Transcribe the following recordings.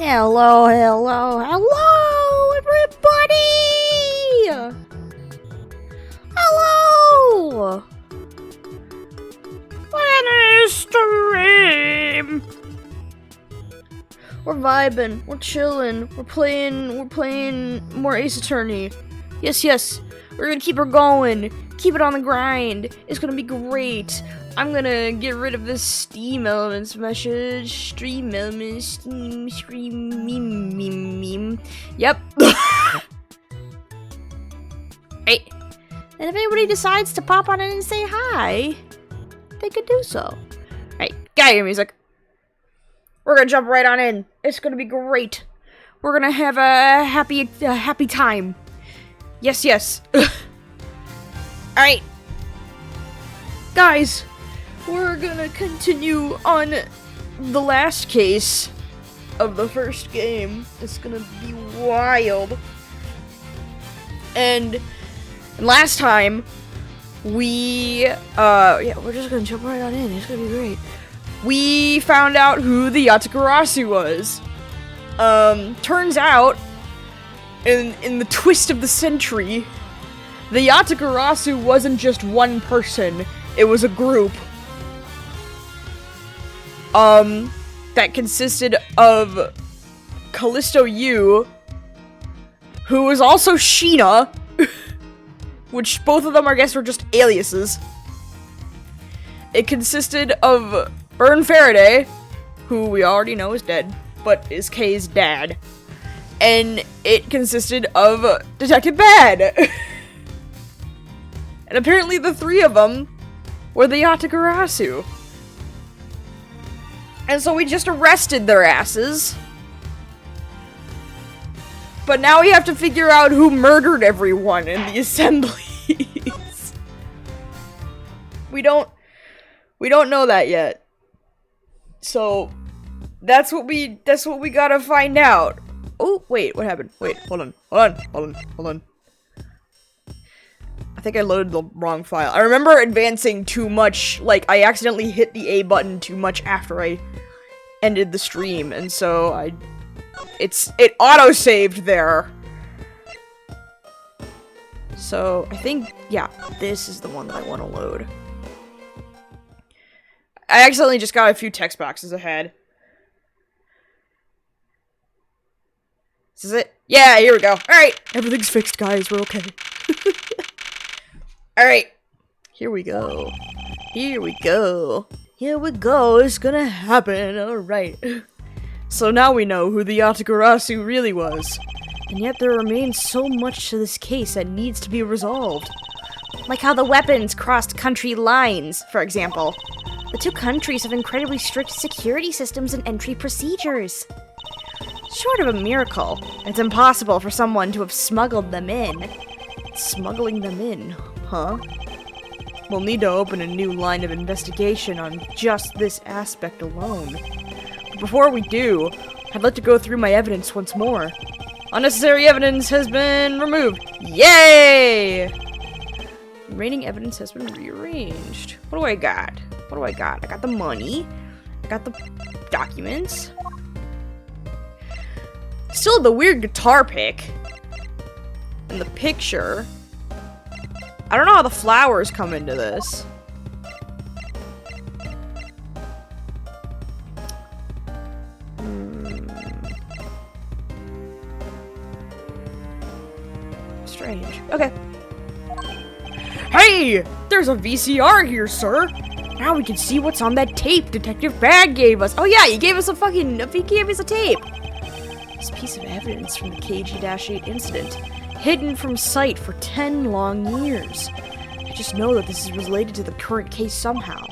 Hello, hello, hello, everybody! Hello! What is stream? We're vibing, we're chilling, we're playing more Ace Attorney. Yes, we're gonna keep her going, keep it on the grind. It's gonna be great. I'm gonna get rid of this Steam Elements message. Stream Elements, Stream meme. Yep. Hey. And if anybody decides to pop on in and say hi, they could do so. Hey, got your music. We're gonna jump right on in. It's gonna be great. We're gonna have a happy time. Yes. Alright. Guys, we're gonna continue on the last case of the first game. It's gonna be wild. And last time, we're just gonna jump right on in. It's gonna be great. We found out who the Yatagarasu was. Turns out, in the twist of the century, the Yatagarasu wasn't just one person, it was a group. That consisted of Callisto Yu, who was also Sheena, which both of them, I guess, were just aliases. It consisted of Byrne Faraday, who we already know is dead, but is Kay's dad. And it consisted of Detective Bad. And apparently the three of them were the Yatagarasu. And so we just arrested their asses. But now we have to figure out who murdered everyone in the assemblies. We don't know that yet. So that's what we gotta find out. Oh, wait, what happened? Wait, hold on. I think I loaded the wrong file. I remember advancing too much, like, I accidentally hit the A button too much after I ended the stream, and so it auto-saved there. So, I think, yeah, this is the one that I want to load. I accidentally just got a few text boxes ahead. This is it? Yeah, here we go. Alright, everything's fixed, guys, we're okay. Alright, here we go. It's gonna happen, alright. So now we know who the Yatagarasu really was. And yet there remains so much to this case that needs to be resolved. Like how the weapons crossed country lines, for example. The two countries have incredibly strict security systems and entry procedures. Short of a miracle, it's impossible for someone to have smuggled them in. Smuggling them in, huh? We'll need to open a new line of investigation on just this aspect alone. But before we do, I'd like to go through my evidence once more. Unnecessary evidence has been removed. Yay! Remaining evidence has been rearranged. What do I got? I got the money. I got the documents. Still the weird guitar pick. And the picture. I don't know how the flowers come into this. Strange. Okay. Hey! There's a VCR here, sir! Now we can see what's on that tape Detective Bad gave us. Oh yeah, he gave us a tape! This piece of evidence from the KG-8 incident. Hidden from sight for 10 long years. I just know that this is related to the current case somehow.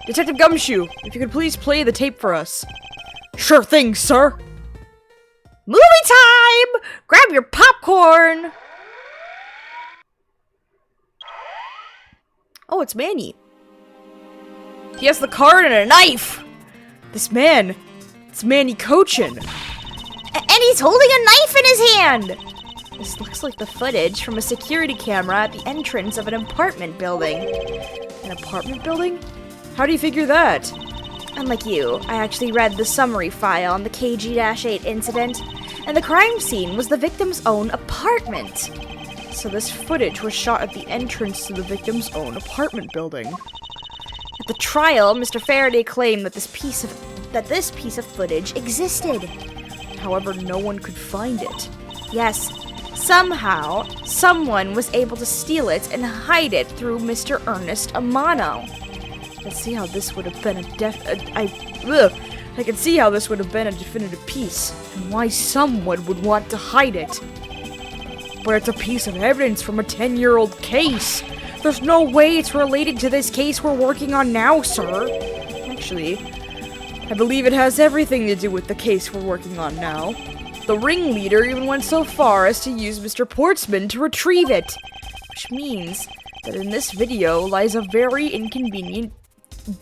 Detective Gumshoe, if you could please play the tape for us. Sure thing, sir! Movie time! Grab your popcorn! Oh, it's Manny. He has the card and a knife! It's Manny Cochin. And he's holding a knife in his hand! This looks like the footage from a security camera at the entrance of an apartment building. An apartment building? How do you figure that? Unlike you, I actually read the summary file on the KG-8 incident, and the crime scene was the victim's own apartment. So this footage was shot at the entrance to the victim's own apartment building. At the trial, Mr. Faraday claimed that this piece of footage existed. However, no one could find it. Yes, somehow, someone was able to steal it and hide it through Mr. Ernest Amano. Let's see how this would have been I can see how this would have been a definitive piece, and why someone would want to hide it. But it's a piece of evidence from a 10-year-old case. There's no way it's related to this case we're working on now, sir. Actually, I believe it has everything to do with the case we're working on now. The ringleader even went so far as to use Mr. Portsman to retrieve it, which means that in this video lies a very inconvenient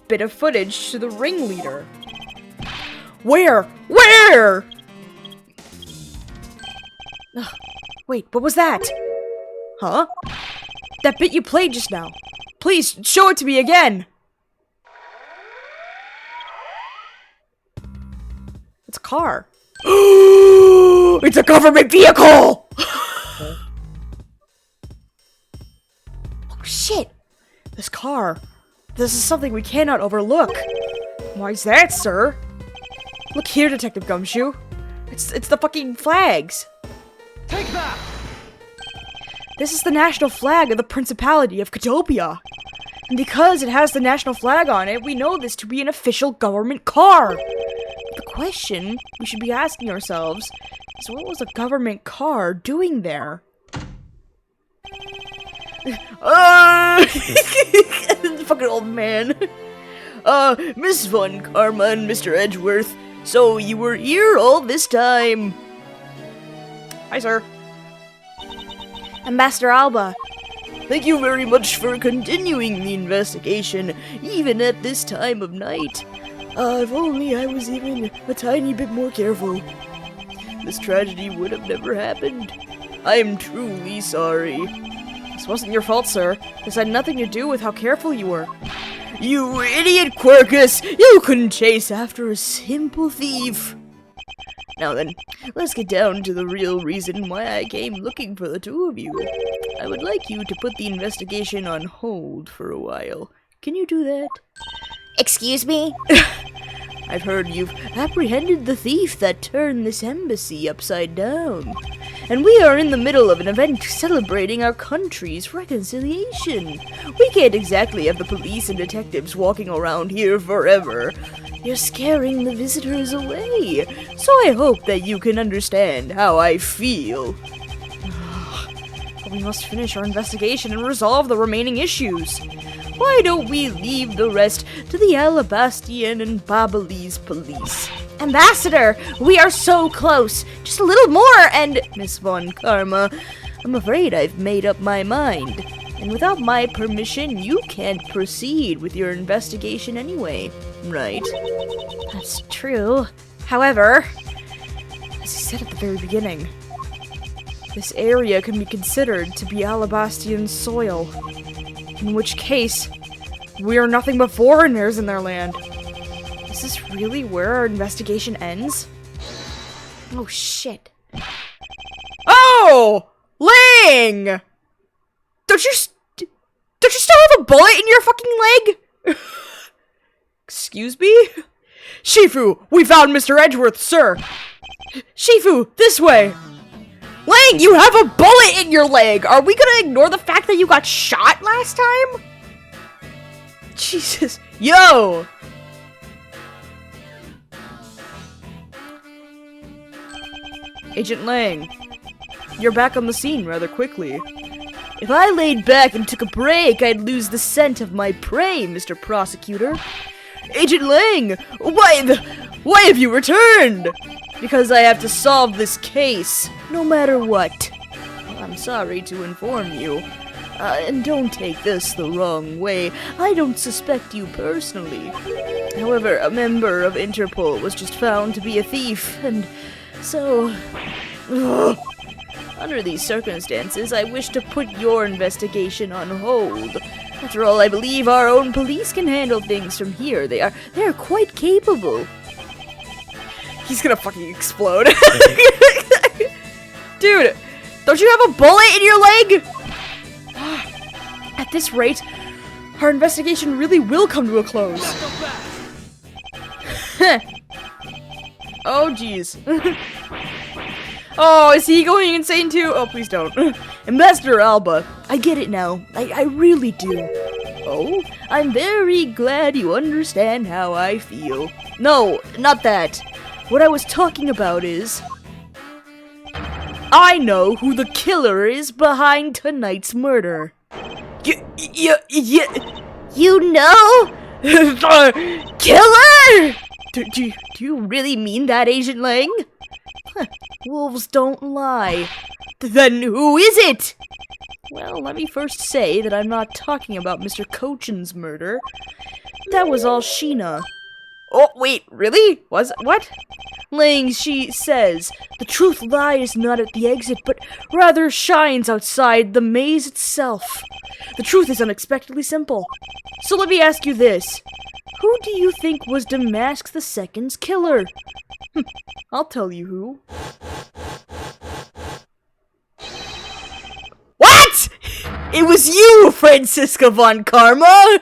bit of footage to the ringleader. Where? Where? Ugh, wait, what was that? Huh? That bit you played just now. Please, show it to me again! It's a car. It's a government vehicle! Oh shit! This car. This is something we cannot overlook. Why's that, sir? Look here, Detective Gumshoe. It's the fucking flags. Take that! This is the national flag of the Principality of Catopia. And because it has the national flag on it, we know this to be an official government car. The question we should be asking ourselves is, what was a government car doing there? Fucking old man. Miss Von Karma and Mr. Edgeworth, so you were here all this time. Hi, sir. Ambassador Alba. Thank you very much for continuing the investigation, even at this time of night. If only I was even a tiny bit more careful. This tragedy would have never happened. I am truly sorry. This wasn't your fault, sir. This had nothing to do with how careful you were. You idiot, Quercus! You couldn't chase after a simple thief! Now then, let's get down to the real reason why I came looking for the two of you. I would like you to put the investigation on hold for a while. Can you do that? Excuse me? I've heard you've apprehended the thief that turned this embassy upside down. And we are in the middle of an event celebrating our country's reconciliation. We can't exactly have the police and detectives walking around here forever. You're scaring the visitors away. So I hope that you can understand how I feel. But we must finish our investigation and resolve the remaining issues. Why don't we leave the rest to the Alabastian and Babalese police? Ambassador, we are so close. Just a little more and... Miss Von Karma, I'm afraid I've made up my mind. And without my permission, you can't proceed with your investigation anyway, right? That's true. However, as I said at the very beginning, this area can be considered to be Alabastian soil. In which case, we are nothing but foreigners in their land. Is this really where our investigation ends? Oh shit. Oh! Ling! Don't you still have a bullet in your fucking leg? Excuse me? Shifu, we found Mr. Edgeworth, sir! Shifu, this way! Lang, you have a bullet in your leg! Are we gonna ignore the fact that you got shot last time? Jesus. Yo! Agent Lang, you're back on the scene rather quickly. If I laid back and took a break, I'd lose the scent of my prey, Mr. Prosecutor. Agent Lang, why have you returned? Because I have to solve this case, no matter what. I'm sorry to inform you. And don't take this the wrong way. I don't suspect you personally. However, a member of Interpol was just found to be a thief, and so... Under these circumstances, I wish to put your investigation on hold. After all, I believe our own police can handle things from here. They're quite capable. He's gonna fucking explode. Dude, don't you have a bullet in your leg? At this rate, our investigation really will come to a close. Oh, jeez. Oh, is he going insane too? Oh, please don't. Ambassador Alba, I get it now. I really do. Oh, I'm very glad you understand how I feel. No, not that. What I was talking about is... I know who the killer is behind tonight's murder. You know? The killer? Do you really mean that, Agent Lang? Wolves don't lie. Then who is it? Well, let me first say that I'm not talking about Mr. Cochin's murder. That was all Sheena. Oh, wait, really? What? Lang, she says, the truth lies not at the exit, but rather shines outside the maze itself. The truth is unexpectedly simple. So let me ask you this. Who do you think was Damask II's killer? I'll tell you who. What?! It was you, Franziska von Karma!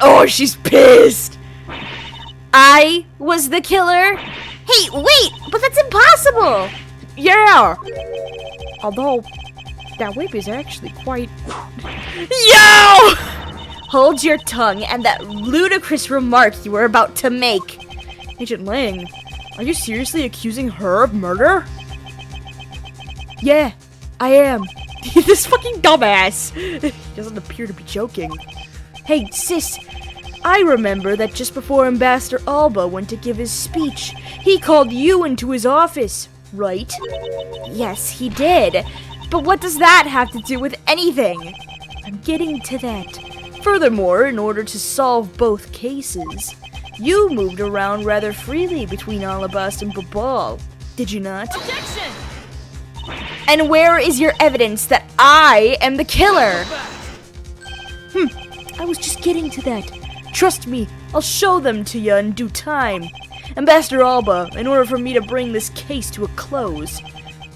Oh, she's pissed! I was the killer? Hey, wait! But that's impossible! Yeah! Although, that whip is actually quite... Yo! Hold your tongue and that ludicrous remark you were about to make. Agent Lang, are you seriously accusing her of murder? Yeah, I am. This fucking dumbass! He doesn't appear to be joking. Hey, sis, I remember that just before Ambassador Alba went to give his speech, he called you into his office, right? Yes, he did. But what does that have to do with anything? I'm getting to that. Furthermore, in order to solve both cases, you moved around rather freely between Alabast and Babal, did you not? Objection! And where is your evidence that I am the killer? I was just getting to that. Trust me, I'll show them to you in due time. Ambassador Alba, in order for me to bring this case to a close,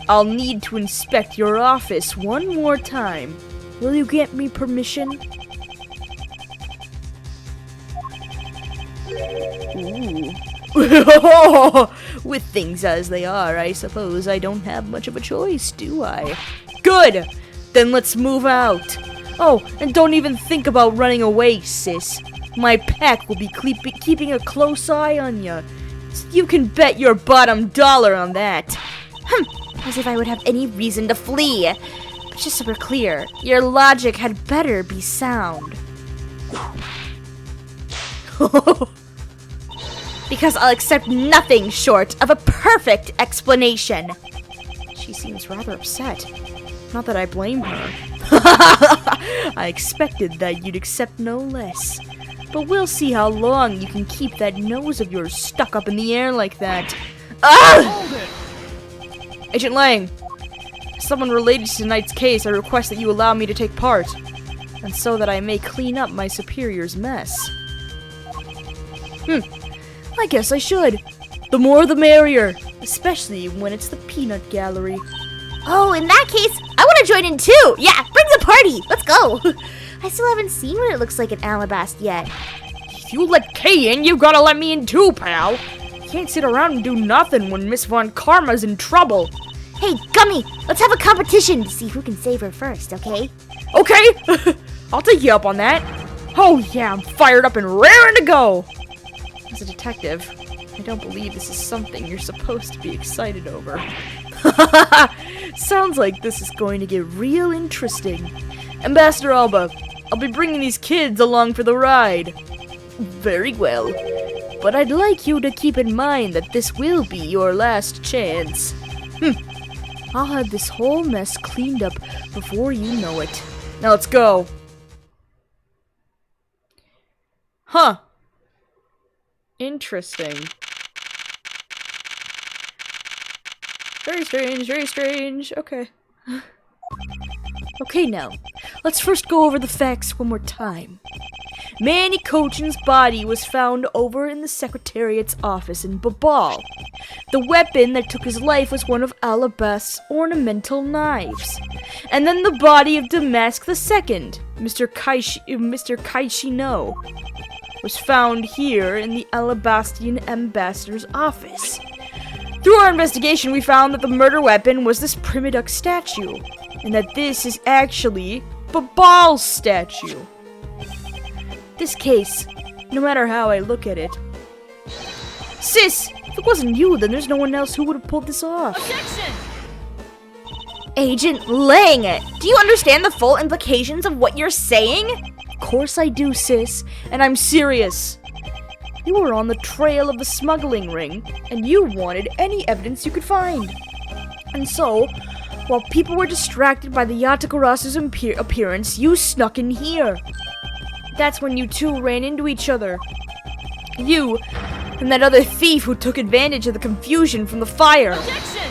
I'll need to inspect your office one more time. Will you grant me permission? Ooh. With things as they are, I suppose I don't have much of a choice, do I? Good! Then let's move out. Oh, and don't even think about running away, sis. My pack will be keeping a close eye on you. You can bet your bottom dollar on that. As if I would have any reason to flee. But just so we're clear, your logic had better be sound. Because I'll accept nothing short of a perfect explanation. She seems rather upset. Not that I blame her. I expected that you'd accept no less. But we'll see how long you can keep that nose of yours stuck up in the air like that. Ah! Agent Lang, as someone related to tonight's case, I request that you allow me to take part, and so that I may clean up my superior's mess. I guess I should. The more the merrier, especially when it's the peanut gallery. Oh, in that case, I want to join in too! Yeah, bring the party! Let's go! I still haven't seen what it looks like in Alabast yet. If you let Kay in, you gotta let me in too, pal. You can't sit around and do nothing when Miss Von Karma's in trouble. Hey, Gummy, let's have a competition to see who can save her first, okay? Okay! I'll take you up on that. Oh yeah, I'm fired up and raring to go! As a detective, I don't believe this is something you're supposed to be excited over. Sounds like this is going to get real interesting. Ambassador Alba, I'll be bringing these kids along for the ride. Very well. But I'd like you to keep in mind that this will be your last chance. I'll have this whole mess cleaned up before you know it. Now let's go. Huh. Interesting. Very strange, very strange. Okay. Okay, now, let's first go over the facts one more time. Manny Cochin's body was found over in the Secretariat's office in Babal. The weapon that took his life was one of Alabast's ornamental knives. And then the body of Damask II, Mr. Kaishino, was found here in the Alabastian ambassador's office. Through our investigation, we found that the murder weapon was this Primiduck statue, and that this is actually Babal's statue. This case, no matter how I look at it... Sis! If it wasn't you, then there's no one else who would have pulled this off. Objection! Agent Lang, do you understand the full implications of what you're saying? Of course I do, sis, and I'm serious. You were on the trail of the smuggling ring, and you wanted any evidence you could find. And so, while people were distracted by the Yatagarasu's appearance, you snuck in here. That's when you two ran into each other. You and that other thief who took advantage of the confusion from the fire. Objection!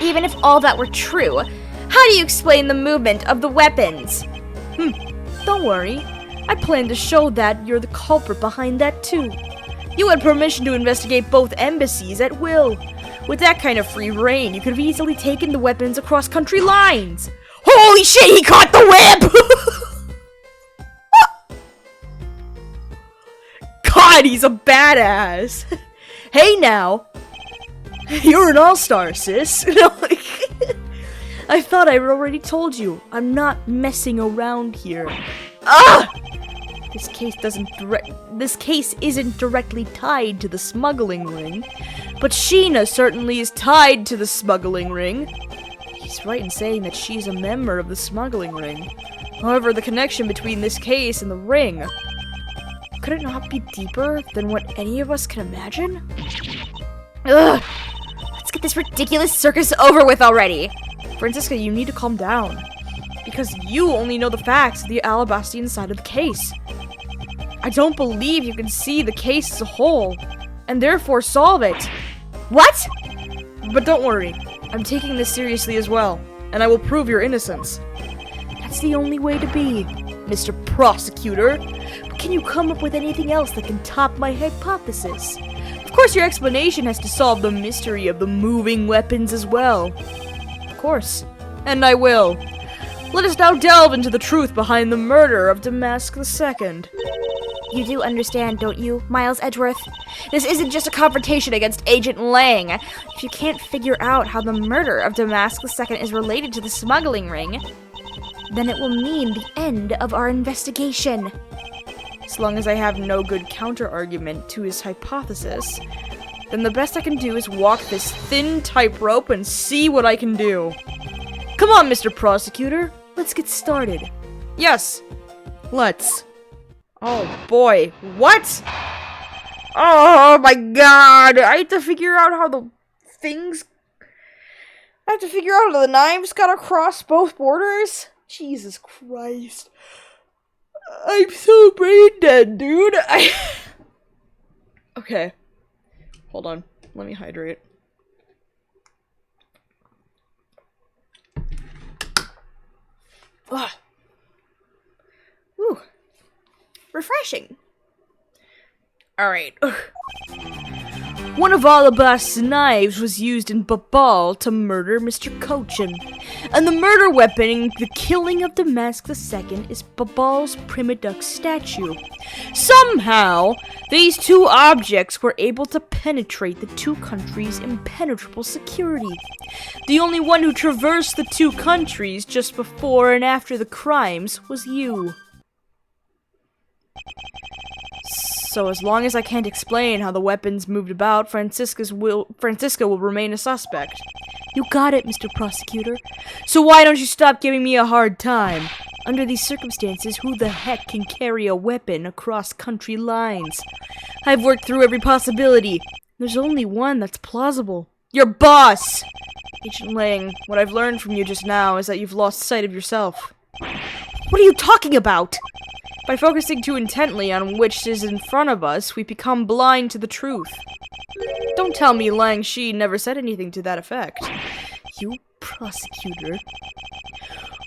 Even if all that were true, how do you explain the movement of the weapons? Don't worry. I plan to show that you're the culprit behind that too. You had permission to investigate both embassies at will. With that kind of free reign, you could have easily taken the weapons across country lines. Holy shit, he caught the whip! God, he's a badass. Hey now. You're an all-star, sis. I thought I already told you. I'm not messing around here. Ah! This case isn't directly tied to the smuggling ring, but Sheena certainly is tied to the smuggling ring. He's right in saying that she's a member of the smuggling ring. However, the connection between this case and the ring, could it not be deeper than what any of us can imagine? Ugh! Let's get this ridiculous circus over with already! Francisca, you need to calm down. Because you only know the facts of the Alabastian side of the case. I don't believe you can see the case as a whole, and therefore solve it. What? But don't worry, I'm taking this seriously as well, and I will prove your innocence. That's the only way to be, Mr. Prosecutor. But can you come up with anything else that can top my hypothesis? Of course, your explanation has to solve the mystery of the moving weapons as well. Of course, and I will. Let us now delve into the truth behind the murder of Damask II. You do understand, don't you, Miles Edgeworth? This isn't just a confrontation against Agent Lang. If you can't figure out how the murder of Damask II is related to the smuggling ring, then it will mean the end of our investigation. As long as I have no good counter-argument to his hypothesis, then the best I can do is walk this thin tightrope and see what I can do. Come on, Mr. Prosecutor. Let's get started. Yes, let's. Oh boy, what? Oh my god, I have to figure out how the knives got across both borders? Jesus Christ. I'm so brain dead, dude. Okay. Hold on. Let me hydrate. Ah. Ooh. Refreshing. Alright. One of Alabast's knives was used in Babal to murder Mr. Cochin. And the murder weapon in the killing of Damask II is Babal's Primiduck statue. Somehow, these two objects were able to penetrate the two countries' impenetrable security. The only one who traversed the two countries just before and after the crimes was you. So as long as I can't explain how the weapons moved about, Francisca will remain a suspect. You got it, Mr. Prosecutor. So why don't you stop giving me a hard time? Under these circumstances, who the heck can carry a weapon across country lines? I've worked through every possibility. There's only one that's plausible. Your boss! Agent Lang, what I've learned from you just now is that you've lost sight of yourself. What are you talking about? By focusing too intently on which is in front of us, we become blind to the truth. Don't tell me Lang Shi never said anything to that effect. You Prosecutor?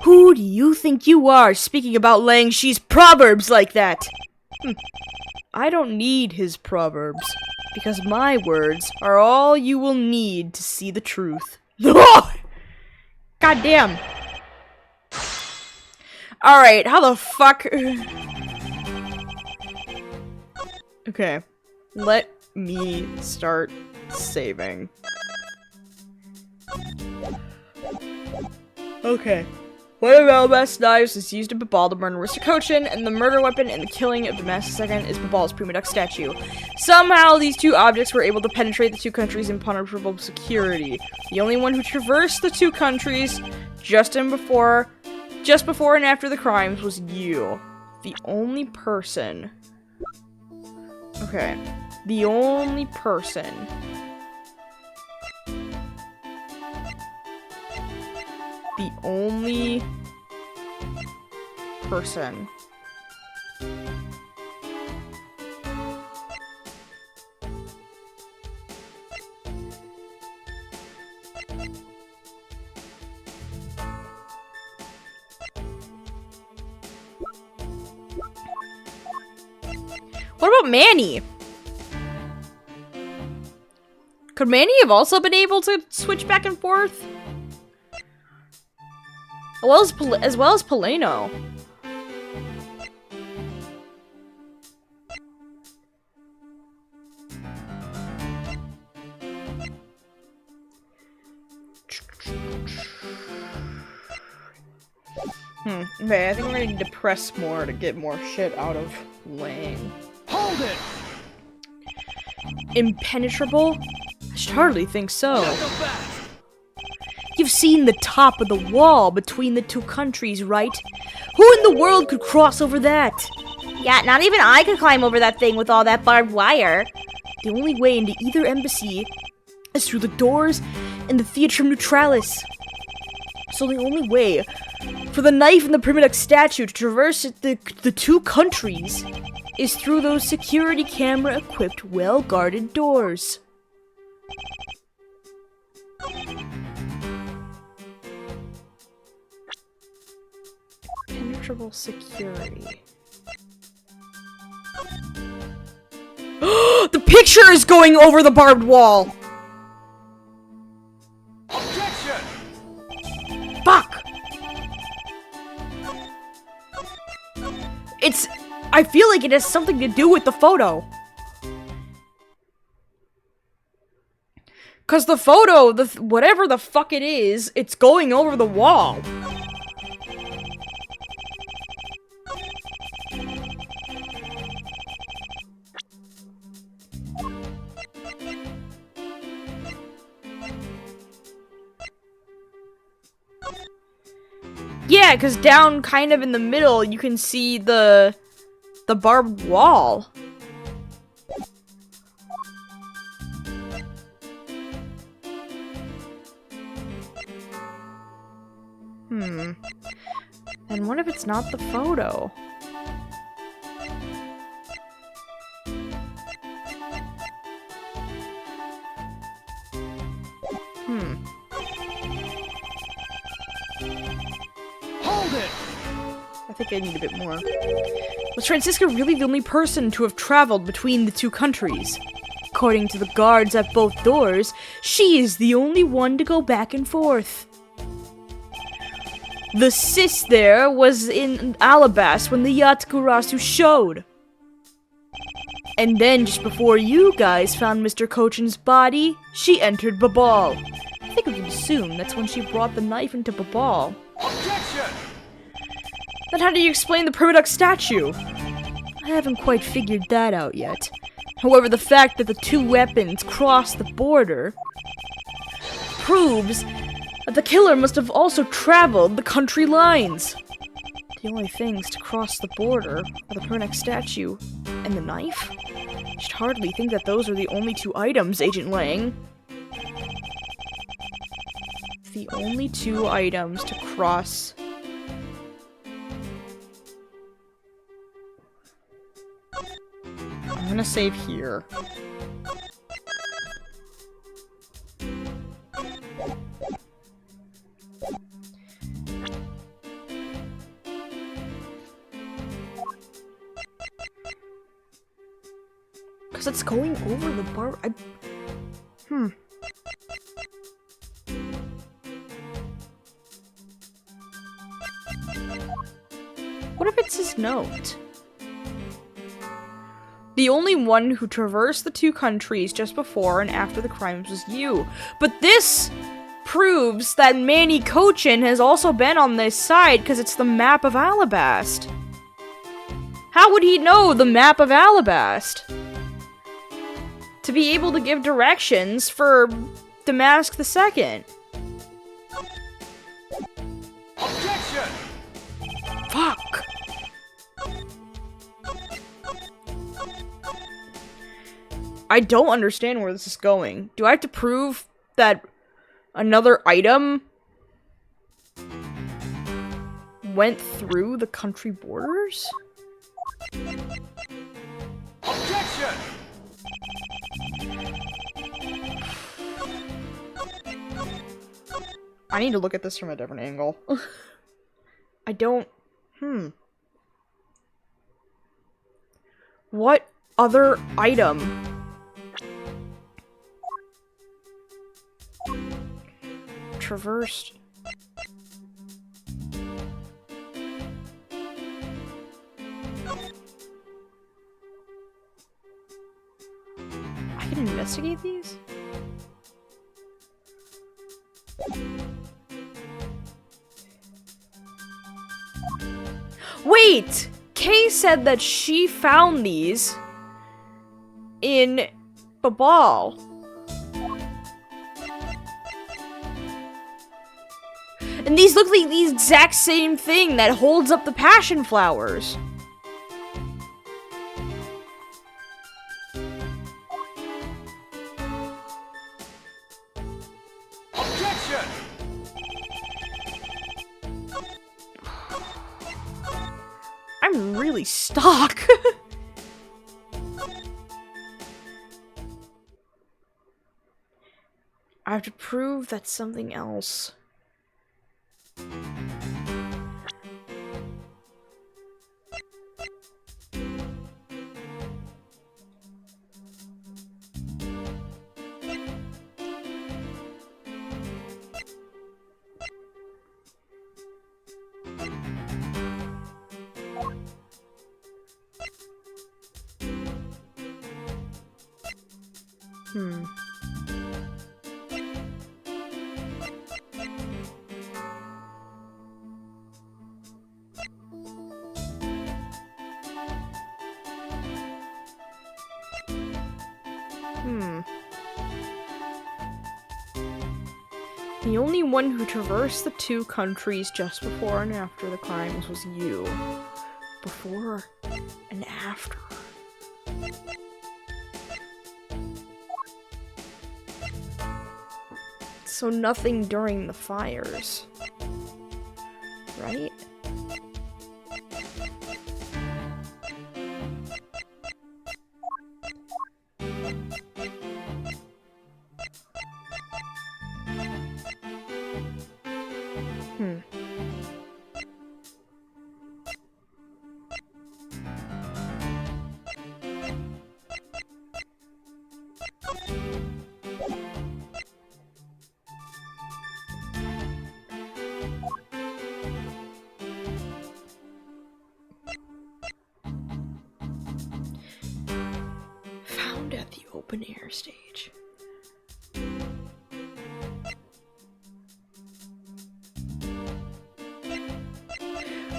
Who do you think you are, speaking about Lang Shi's proverbs like that? I don't need his proverbs, because my words are all you will need to see the truth. God damn. Alright, how the fuck? Okay, let me start saving. Okay. One of Alabast's knives is used to Babal to murder Mr. Cochin, and the murder weapon in the killing of Damascus II is Babal's Prima Duck statue. Somehow, these two objects were able to penetrate the two countries' impenetrable security. The only one who traversed the two countries just before and after the crimes was you. The only person. Okay. The only person. The only person. What about Manny? Could Manny have also been able to switch back and forth? As well as Poleno. Okay, I think we're gonna need to press more to get more shit out of Lang. Hold it! Impenetrable? I should hardly think so. You've seen the top of the wall between the two countries, right? Who in the world could cross over that? Yeah, not even I could climb over that thing with all that barbed wire. The only way into either embassy is through the doors in the Theatrum Neutralis. So the only way for the knife and the Prima Duck statue to traverse the two countries is through those security camera-equipped, well-guarded doors. Impenetrable security. The picture is going over the barbed wall! Objection! Fuck! I feel like it has something to do with the photo. Cause the photo, whatever the fuck it is, it's going over the wall. Yeah, because down kind of in the middle, you can see the barbed wall. And what if it's not the photo? Hold it! I think I need a bit more. Was Francisca really the only person to have traveled between the two countries? According to the guards at both doors, she is the only one to go back and forth. The sis there was in Alabast when the Yatagarasu showed. And then, just before you guys found Mr. Cochin's body, she entered Babal. I think we can assume that's when she brought the knife into Babal. Objection! Then how do you explain the Prima Duck statue? I haven't quite figured that out yet. However, the fact that the two weapons crossed the border proves that the killer must have also traveled the country lines. The only things to cross the border are the Prima Duck statue and the knife. I should hardly think that those are the only two items, Agent Lang. The only two items to cross. I'm gonna save here. Because it's going over the bar. What if it's his note? The only one who traversed the two countries just before and after the crimes was you. But this proves that Manny Cochin has also been on this side because it's the map of Alabast. How would he know the map of Alabast? To be able to give directions for Damask II. Objection! Fuck. I don't understand where this is going. Do I have to prove that another item went through the country borders? Objection! I need to look at this from a different angle. I don't... What other item traversed? I can investigate these? Wait! Kay said that she found these in Babal. And these look like the exact same thing that holds up the passion flowers. Objection! I'm really stuck. I have to prove that something else. The only one who traversed the two countries just before and after the crimes was you. Before and after. So nothing during the fires. Right? Found at the open air stage.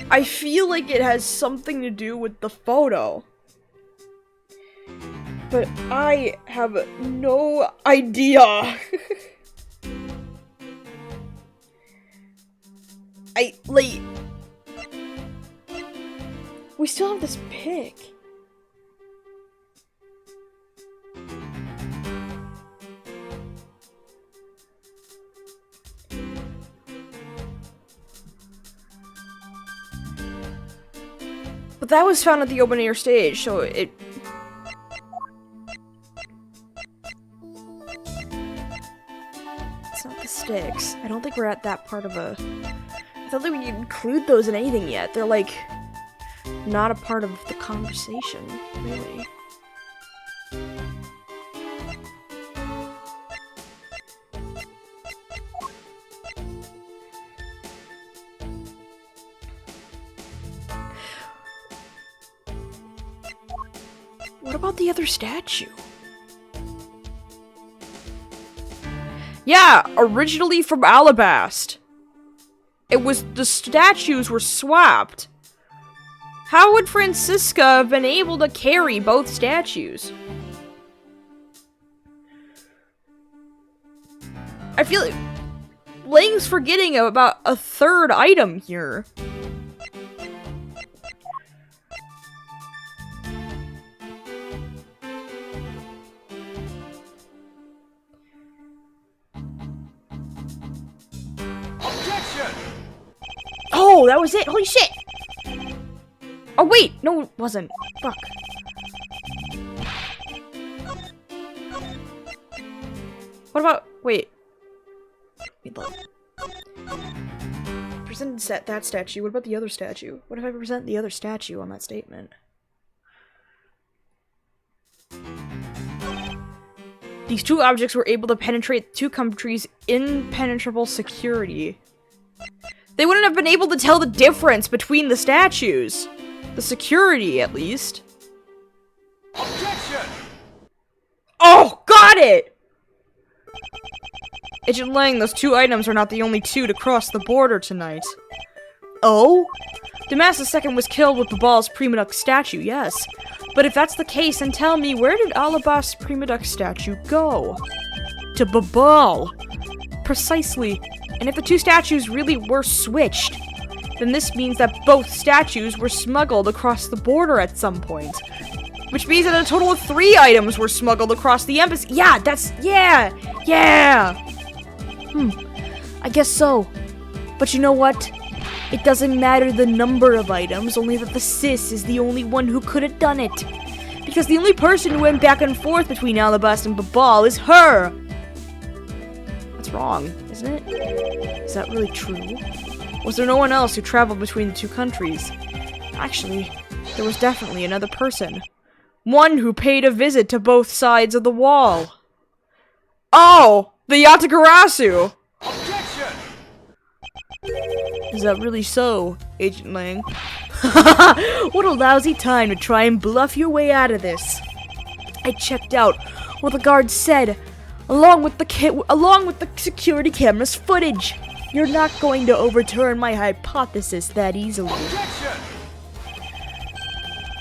I feel like it has something to do with the photo. But I have no idea. We still have this pic. But that was found at the open air stage, so it... It's not the sticks. I don't think we're at that part of a... I don't think we can include those in anything yet. They're like... not a part of the conversation, really. What about the other statue? Yeah, originally from Alabast. It was the statues were swapped. How would Francisca have been able to carry both statues? I feel like Lang's forgetting about a third item here. Objection! Oh, that was it! Holy shit! Oh wait, no it wasn't. Fuck. What about, wait. Look. Presented that statue, what about the other statue? What if I present the other statue on that statement? These two objects were able to penetrate two countries' impenetrable security. They wouldn't have been able to tell the difference between the statues. The security, at least. Objection! Oh, got it! Agent Lang, those two items are not the only two to cross the border tonight. Oh? Damas II was killed with Babal's Primadux statue, yes. But if that's the case, then tell me, where did Alabast's Primadux statue go? To Babal. Precisely. And if the two statues really were switched, then this means that both statues were smuggled across the border at some point. Which means that a total of 3 items were smuggled across the embassy. Yeah, yeah! I guess so. But you know what? It doesn't matter the number of items, only that the sis is the only one who could have done it. Because the only person who went back and forth between Alabast and Babal is her! That's wrong, isn't it? Is that really true? Was there no one else who traveled between the two countries? Actually, there was definitely another person. One who paid a visit to both sides of the wall. Oh! The Yatagarasu! Objection! Is that really so, Agent Lang? What a lousy time to try and bluff your way out of this. I checked out what the guards said, along with the security camera's footage. You're not going to overturn my hypothesis that easily. Objection!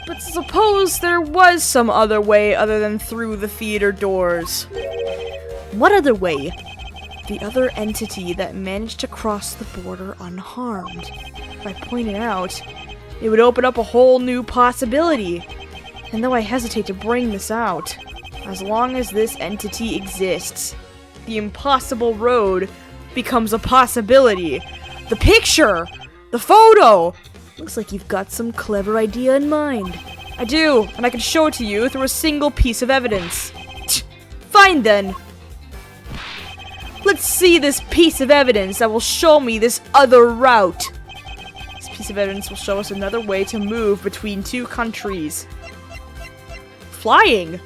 But suppose there was some other way other than through the theater doors. What other way? The other entity that managed to cross the border unharmed. If I point it out, it would open up a whole new possibility. And though I hesitate to bring this out, as long as this entity exists, the impossible road becomes a possibility. The picture! The photo! Looks like you've got some clever idea in mind. I do, and I can show it to you through a single piece of evidence. Fine then. Let's see this piece of evidence that will show me this other route. This piece of evidence will show us another way to move between two countries. Flying.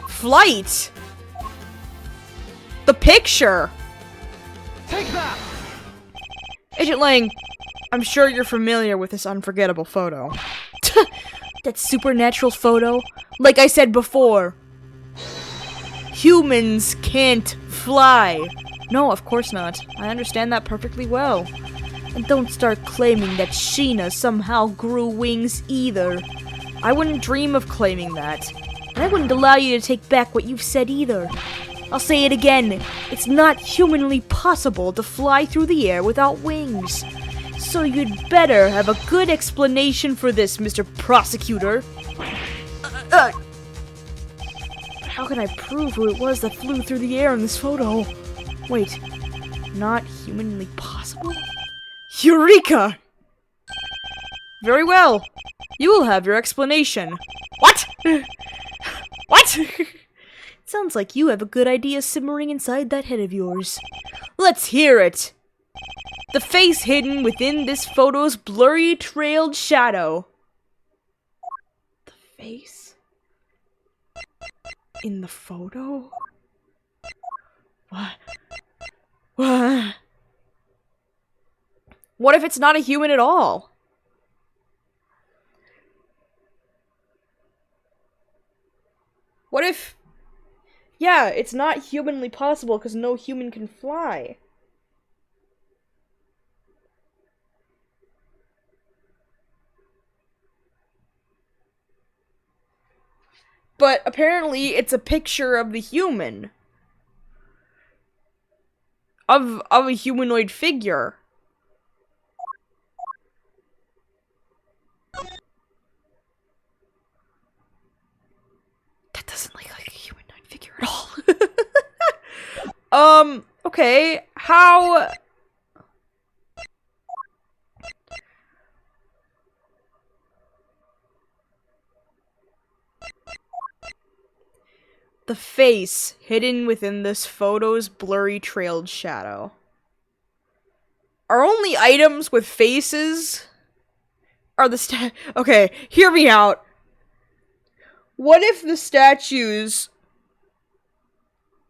Flight. The picture. Take that! Agent Lang, I'm sure you're familiar with this unforgettable photo. That supernatural photo? Like I said before. Humans can't fly. No, of course not. I understand that perfectly well. And don't start claiming that Sheena somehow grew wings either. I wouldn't dream of claiming that. And I wouldn't allow you to take back what you've said either. I'll say it again. It's not humanly possible to fly through the air without wings. So you'd better have a good explanation for this, Mr. Prosecutor. How can I prove who it was that flew through the air in this photo? Wait, not humanly possible? Eureka! Very well. You will have your explanation. What? What? Sounds like you have a good idea simmering inside that head of yours. Let's hear it. The face hidden within this photo's blurry trailed shadow. The face? In the photo? What? What? What if it's not a human at all? What if... Yeah, it's not humanly possible because no human can fly. But apparently it's a picture of the human. Of a humanoid figure. That doesn't look like a humanoid figure at all. Okay, how... The face hidden within this photo's blurry trailed shadow. Our only items with faces are the Okay, hear me out. What if the statues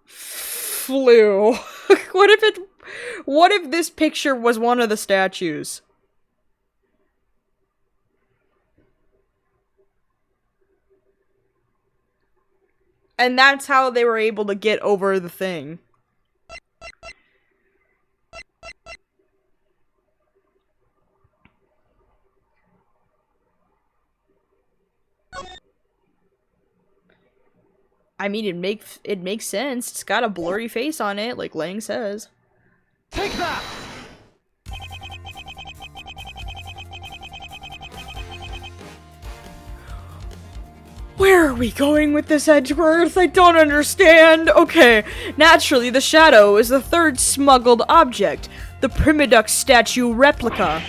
flew? What if this picture was one of the statues? And that's how they were able to get over the thing. I mean, it makes sense. It's got a blurry face on it, like Lang says. Take that! Where are we going with this, Edgeworth? I don't understand. Okay, naturally, the shadow is the third smuggled object, the Primiduck statue replica.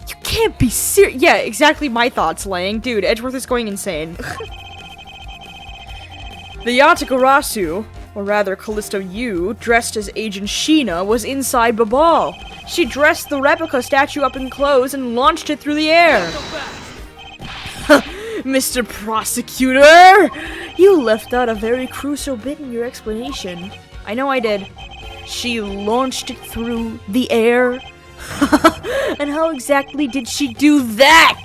You can't be serious. Yeah, exactly my thoughts, Lang. Dude, Edgeworth is going insane. The Yatagarasu, or rather Callisto Yu, dressed as Agent Sheena, was inside Babal. She dressed the replica statue up in clothes and launched it through the air. Mr. Prosecutor! You left out a very crucial bit in your explanation. I know I did. She launched it through the air? And how exactly did she do that?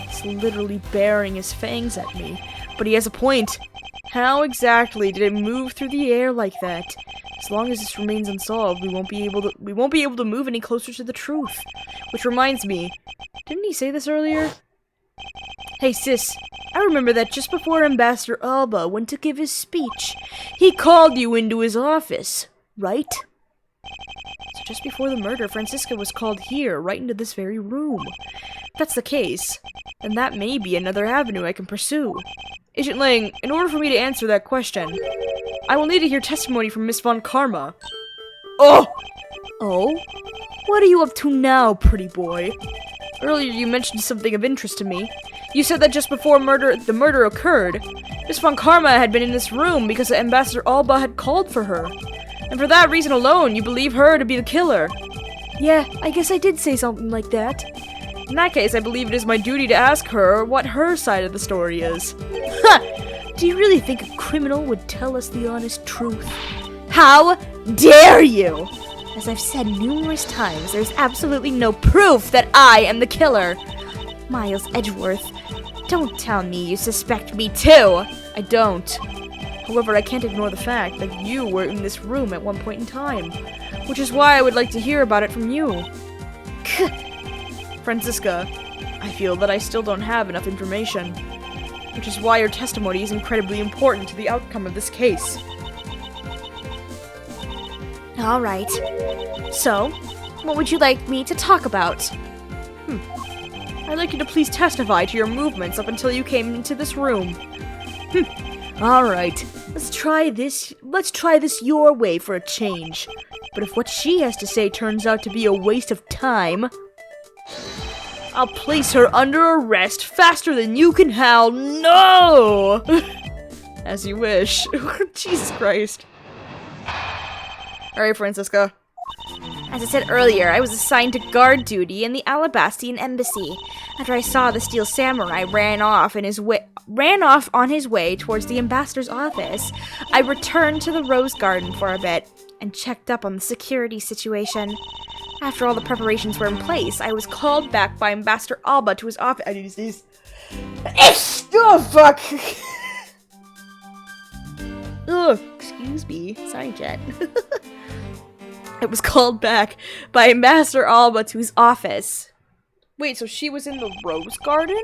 He's literally baring his fangs at me. But he has a point. How exactly did it move through the air like that? As long as this remains unsolved, we won't be able to move any closer to the truth. Which reminds me, didn't he say this earlier? Hey sis, I remember that just before Ambassador Alba went to give his speech, he called you into his office, right? So just before the murder, Francisca was called here, right into this very room. If that's the case, then that may be another avenue I can pursue. Agent Lang, in order for me to answer that question, I will need to hear testimony from Miss Von Karma. Oh! Oh? What are you up to now, pretty boy? Earlier you mentioned something of interest to me. You said that just before the murder occurred, Miss Von Karma had been in this room because Ambassador Alba had called for her. And for that reason alone, you believe her to be the killer. Yeah, I guess I did say something like that. In that case, I believe it is my duty to ask her what her side of the story is. Ha! Do you really think a criminal would tell us the honest truth? How dare you! As I've said numerous times, there's absolutely no proof that I am the killer. Miles Edgeworth, don't tell me you suspect me too. I don't. However, I can't ignore the fact that you were in this room at one point in time, which is why I would like to hear about it from you. Francisca, I feel that I still don't have enough information, which is why your testimony is incredibly important to the outcome of this case. All right. So, what would you like me to talk about? I'd like you to please testify to your movements up until you came into this room. All right. Let's try this your way for a change. But if what she has to say turns out to be a waste of time, I'll place her under arrest faster than you can howl no! As you wish. Jesus Christ. Alright, Francisca. As I said earlier, I was assigned to guard duty in the Alabastian embassy. After I saw the steel samurai ran off on his way towards the ambassador's office, I returned to the rose garden for a bit and checked up on the security situation. After all the preparations were in place, I was called back by Ambassador Alba to his office. I need to sneeze. Oh, fuck! Ugh, excuse me. Sorry, Jet. I was called back by Ambassador Alba to his office. Wait, so she was in the rose garden?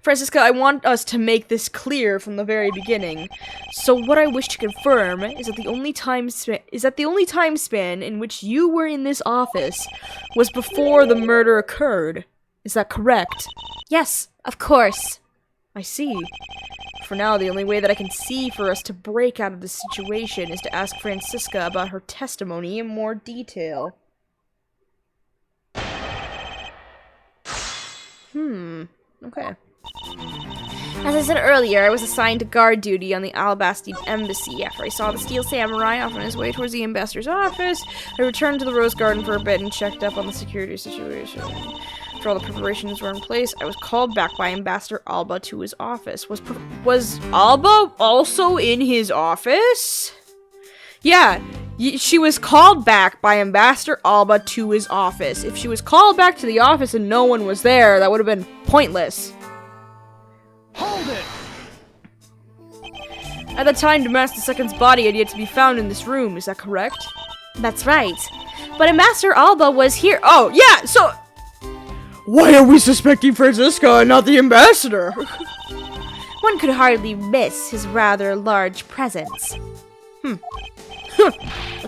Francisca, I want us to make this clear from the very beginning. So what I wish to confirm is that the only time span in which you were in this office was before the murder occurred. Is that correct? Yes, of course. I see. For now, the only way that I can see for us to break out of this situation is to ask Francisca about her testimony in more detail. Okay. As I said earlier, I was assigned to guard duty on the Alabastian embassy. After I saw the steel samurai off on his way towards the ambassador's office, I returned to the rose garden for a bit and checked up on the security situation. After all the preparations were in place, I was called back by Ambassador Alba to his office. Was Alba also in his office? Yeah, she was called back by Ambassador Alba to his office. If she was called back to the office and no one was there, that would have been pointless. Hold it! At the time, Damascus II's body had yet to be found in this room, is that correct? That's right. But Ambassador Alba was here. Oh, yeah, so... Why are we suspecting Francisca and not the ambassador? One could hardly miss his rather large presence. A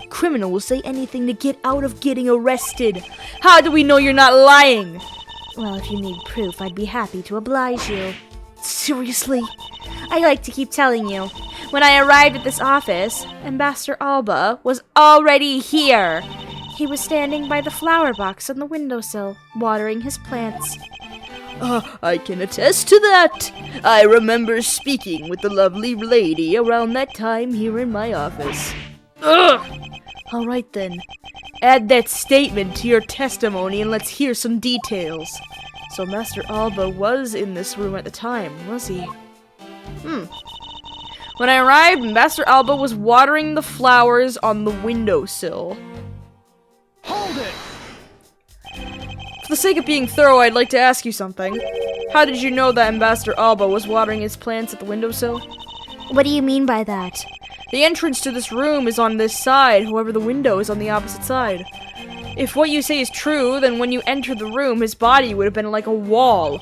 criminal will say anything to get out of getting arrested. How do we know you're not lying? Well, if you need proof, I'd be happy to oblige you. Seriously? I like to keep telling you. When I arrived at this office, Ambassador Alba was already here. He was standing by the flower box on the windowsill, watering his plants. I can attest to that. I remember speaking with the lovely lady around that time here in my office. All right then. Add that statement to your testimony and let's hear some details. So Master Alba was in this room at the time, was he? When I arrived, Master Alba was watering the flowers on the windowsill. Hold it! For the sake of being thorough, I'd like to ask you something. How did you know that Ambassador Alba was watering his plants at the windowsill? What do you mean by that? The entrance to this room is on this side, however the window is on the opposite side. If what you say is true, then when you entered the room, his body would have been like a wall.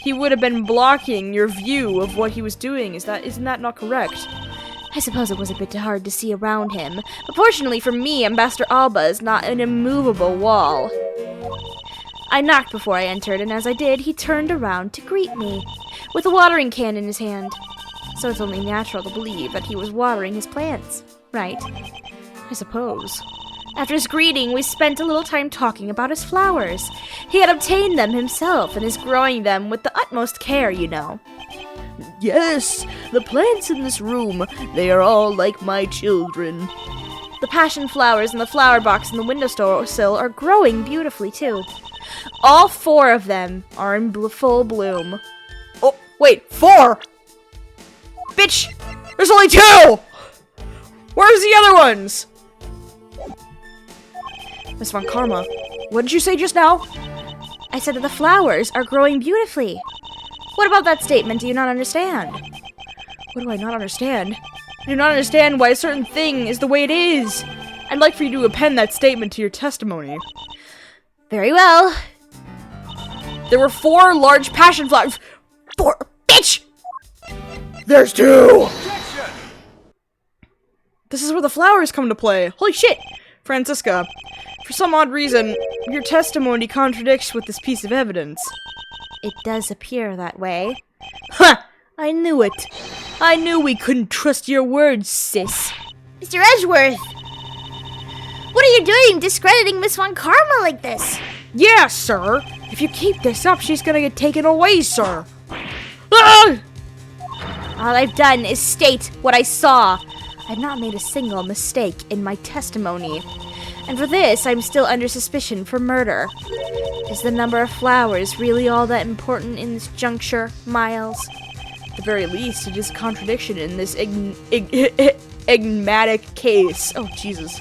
He would have been blocking your view of what he was doing. Isn't that not correct? I suppose it was a bit hard to see around him, but fortunately for me, Ambassador Alba is not an immovable wall. I knocked before I entered, and as I did, he turned around to greet me, with a watering can in his hand. So it's only natural to believe that he was watering his plants, right? I suppose. After his greeting, we spent a little time talking about his flowers. He had obtained them himself and is growing them with the utmost care, you know. Yes, the plants in this room, they are all like my children. The passion flowers in the flower box in the windowsill are growing beautifully, too. All 4 of them are in full bloom. Oh, wait, 4? Bitch, there's only 2! Where's the other ones? Miss Von Karma, what did you say just now? I said that the flowers are growing beautifully. What about that statement do you not understand? What do I not understand? I do not understand why a certain thing is the way it is. I'd like for you to append that statement to your testimony. Very well. There were 4 large passion flowers. 4, bitch! There's 2! Objection! This is where the flowers come to play. Holy shit! Francisca, for some odd reason, your testimony contradicts with this piece of evidence. It does appear that way. Ha! I knew it. I knew we couldn't trust your words, sis. Mr. Edgeworth! What are you doing discrediting Miss Von Karma like this? Yeah, sir. If you keep this up, she's gonna get taken away, sir. Ah! All I've done is state what I saw. I've not made a single mistake in my testimony. And for this, I'm still under suspicion for murder. Is the number of flowers really all that important in this juncture, Miles? At the very least, it is a contradiction in this enigmatic case. Oh, Jesus.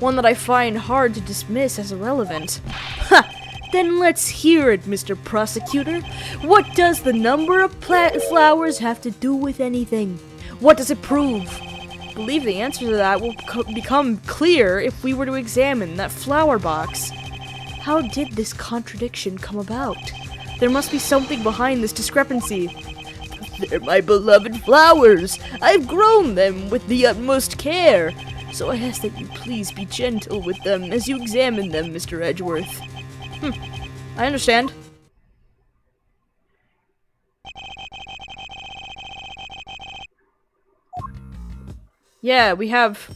One that I find hard to dismiss as irrelevant. Ha! Then let's hear it, Mr. Prosecutor. What does the number of flowers have to do with anything? What does it prove? I believe the answer to that will become clear if we were to examine that flower box. How did this contradiction come about? There must be something behind this discrepancy. They're my beloved flowers. I've grown them with the utmost care. So I ask that you please be gentle with them as you examine them, Mr. Edgeworth. I understand. Yeah, we have...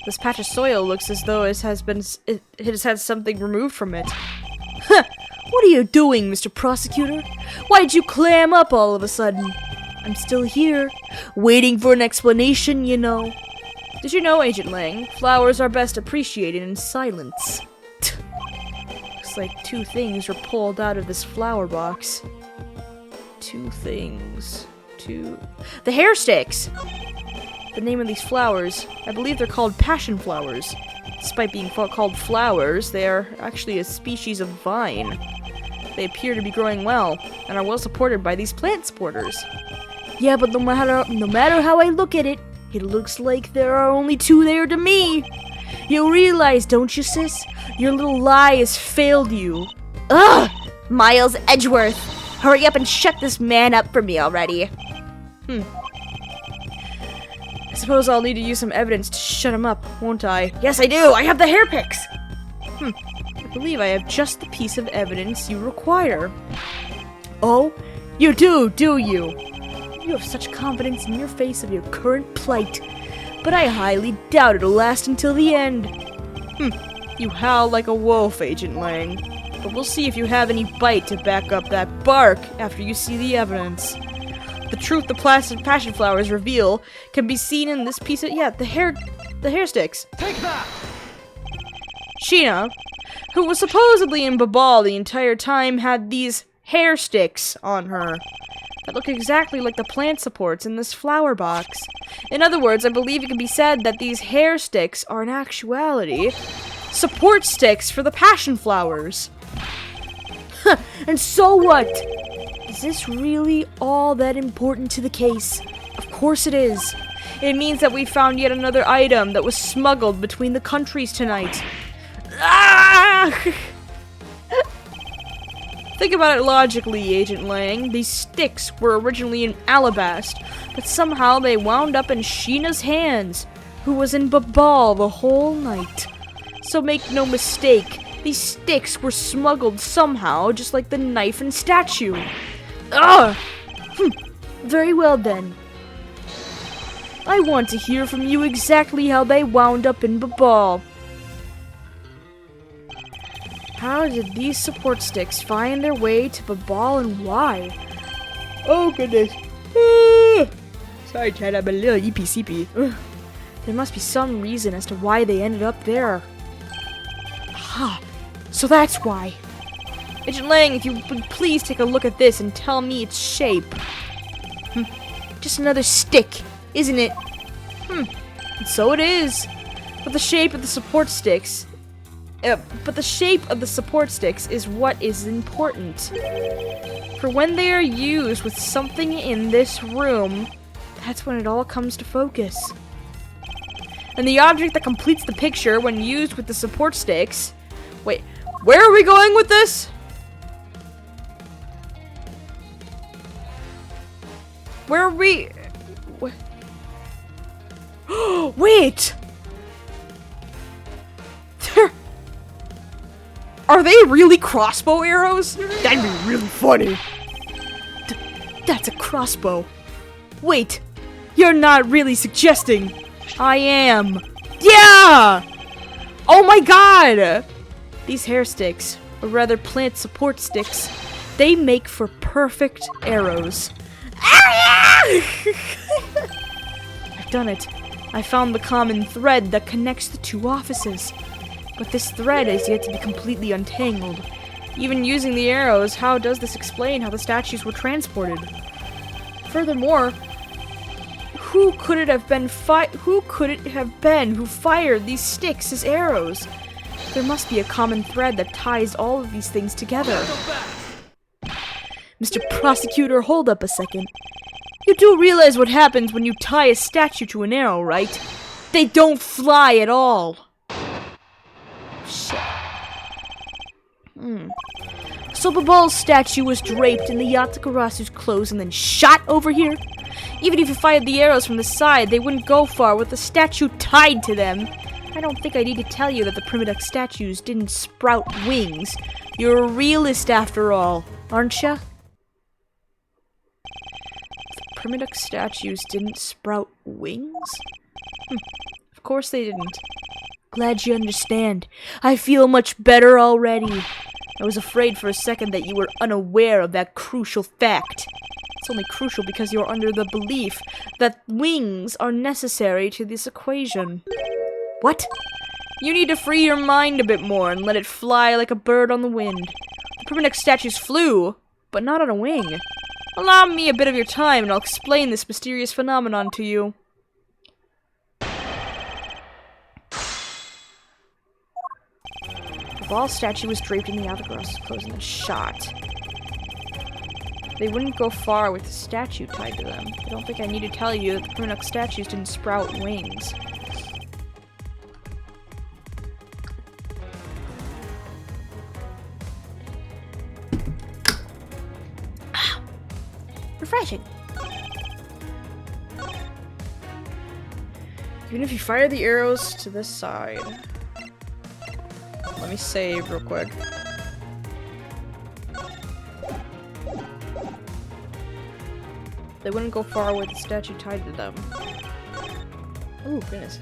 This patch of soil looks as though it has had something removed from it. Huh! What are you doing, Mr. Prosecutor? Why'd you clam up all of a sudden? I'm still here, waiting for an explanation, you know. Did you know, Agent Lang, flowers are best appreciated in silence? Looks like two things were pulled out of this flower box. Two things. The hair sticks! The name of these flowers, I believe they're called passion flowers. Despite being called flowers, they are actually a species of vine. They appear to be growing well, and are well supported by these plant supporters. Yeah, but no matter how I look at it, it looks like there are only two there to me. You realize, don't you, sis? Your little lie has failed you. Ugh! Miles Edgeworth! Hurry up and shut this man up for me already. I suppose I'll need to use some evidence to shut him up, won't I? Yes, I do! I have the hair picks! I believe I have just the piece of evidence you require. Oh? You do you? You have such confidence in your face of your current plight, but I highly doubt it'll last until the end. You howl like a wolf, Agent Lang, but we'll see if you have any bite to back up that bark after you see the evidence. The truth the passion flowers reveal can be seen in this piece of the hair sticks. Take that! Sheena, who was supposedly in Babal the entire time, had these hair sticks on her that look exactly like the plant supports in this flower box. In other words, I believe it can be said that these hair sticks are in actuality support sticks for the passion flowers. And so what? Is this really all that important to the case? Of course it is. It means that we found yet another item that was smuggled between the countries tonight. Ah! Think about it logically, Agent Lang. These sticks were originally in Alabast, but somehow they wound up in Sheena's hands, who was in Babal the whole night. So make no mistake, these sticks were smuggled somehow, just like the knife and statue. Ugh! Very well then. I want to hear from you exactly how they wound up in Babal. How did these support sticks find their way to Babal and why? Oh goodness. Sorry, Chad, I'm a little eepy-seepy. There must be some reason as to why they ended up there. Aha! So that's why. Agent Lang, if you would please take a look at this and tell me its shape. Just another stick, isn't it? And so it is. But the shape of the support sticks... is what is important. For when they are used with something in this room, that's when it all comes to focus. And the object that completes the picture when used with the support sticks... Wait, where are we going with this? Where are we... Wait! Are they really crossbow arrows? That'd be really funny. That's a crossbow. Wait, you're not really suggesting. I am. Yeah! Oh my god! These hair sticks, or rather plant support sticks, they make for perfect arrows. I've done it. I found the common thread that connects the two offices. But this thread is yet to be completely untangled. Even using the arrows, how does this explain how the statues were transported? Furthermore, who could it have been who fired these sticks as arrows? There must be a common thread that ties all of these things together. Mr. Prosecutor, hold up a second. You do realize what happens when you tie a statue to an arrow, right? They don't fly at all. Shit. So Babal's statue was draped in the Yatagarasu's clothes and then shot over here? Even if you fired the arrows from the side, they wouldn't go far with the statue tied to them. I don't think I need to tell you that the primitive statues didn't sprout wings. You're a realist after all, aren't ya? The primitive statues didn't sprout wings? Of course they didn't. Glad you understand. I feel much better already. I was afraid for a second that you were unaware of that crucial fact. It's only crucial because you're under the belief that wings are necessary to this equation. What? You need to free your mind a bit more and let it fly like a bird on the wind. The primitive statues flew, but not on a wing. Allow me a bit of your time and I'll explain this mysterious phenomenon to you. The ball statue was draped in the Yatagarasu clothes and then shot. They wouldn't go far with the statue tied to them. I don't think I need to tell you that the primitive statues didn't sprout wings. Refreshing. Even if you fire the arrows to this side. Let me save real quick. They wouldn't go far with the statue tied to them. Oh, goodness.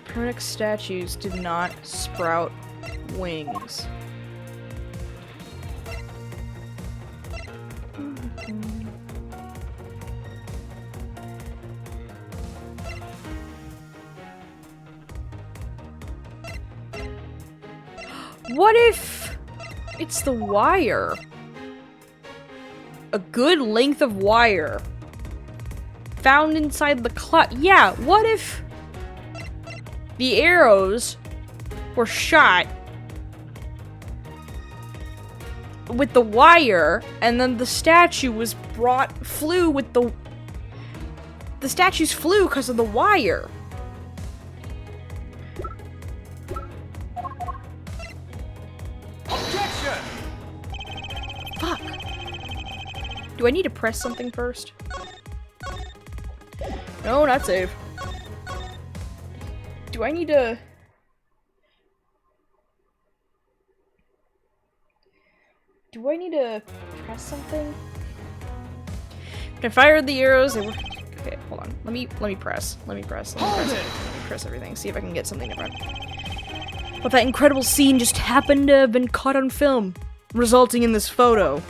Primitive statues did not sprout wings. What if it's the wire? A good length of wire found inside the cloth. Yeah, what if the arrows were shot with the wire and then the statue was flew with the statues flew because of the wire? Fuck. Do I need to press something first? No, not save. Do I need to... Do I need to press something? When I fired the arrows, they were... Okay, hold on. Let me press. Let me press everything. See if I can get something different. But that incredible scene just happened to have been caught on film, resulting in this photo.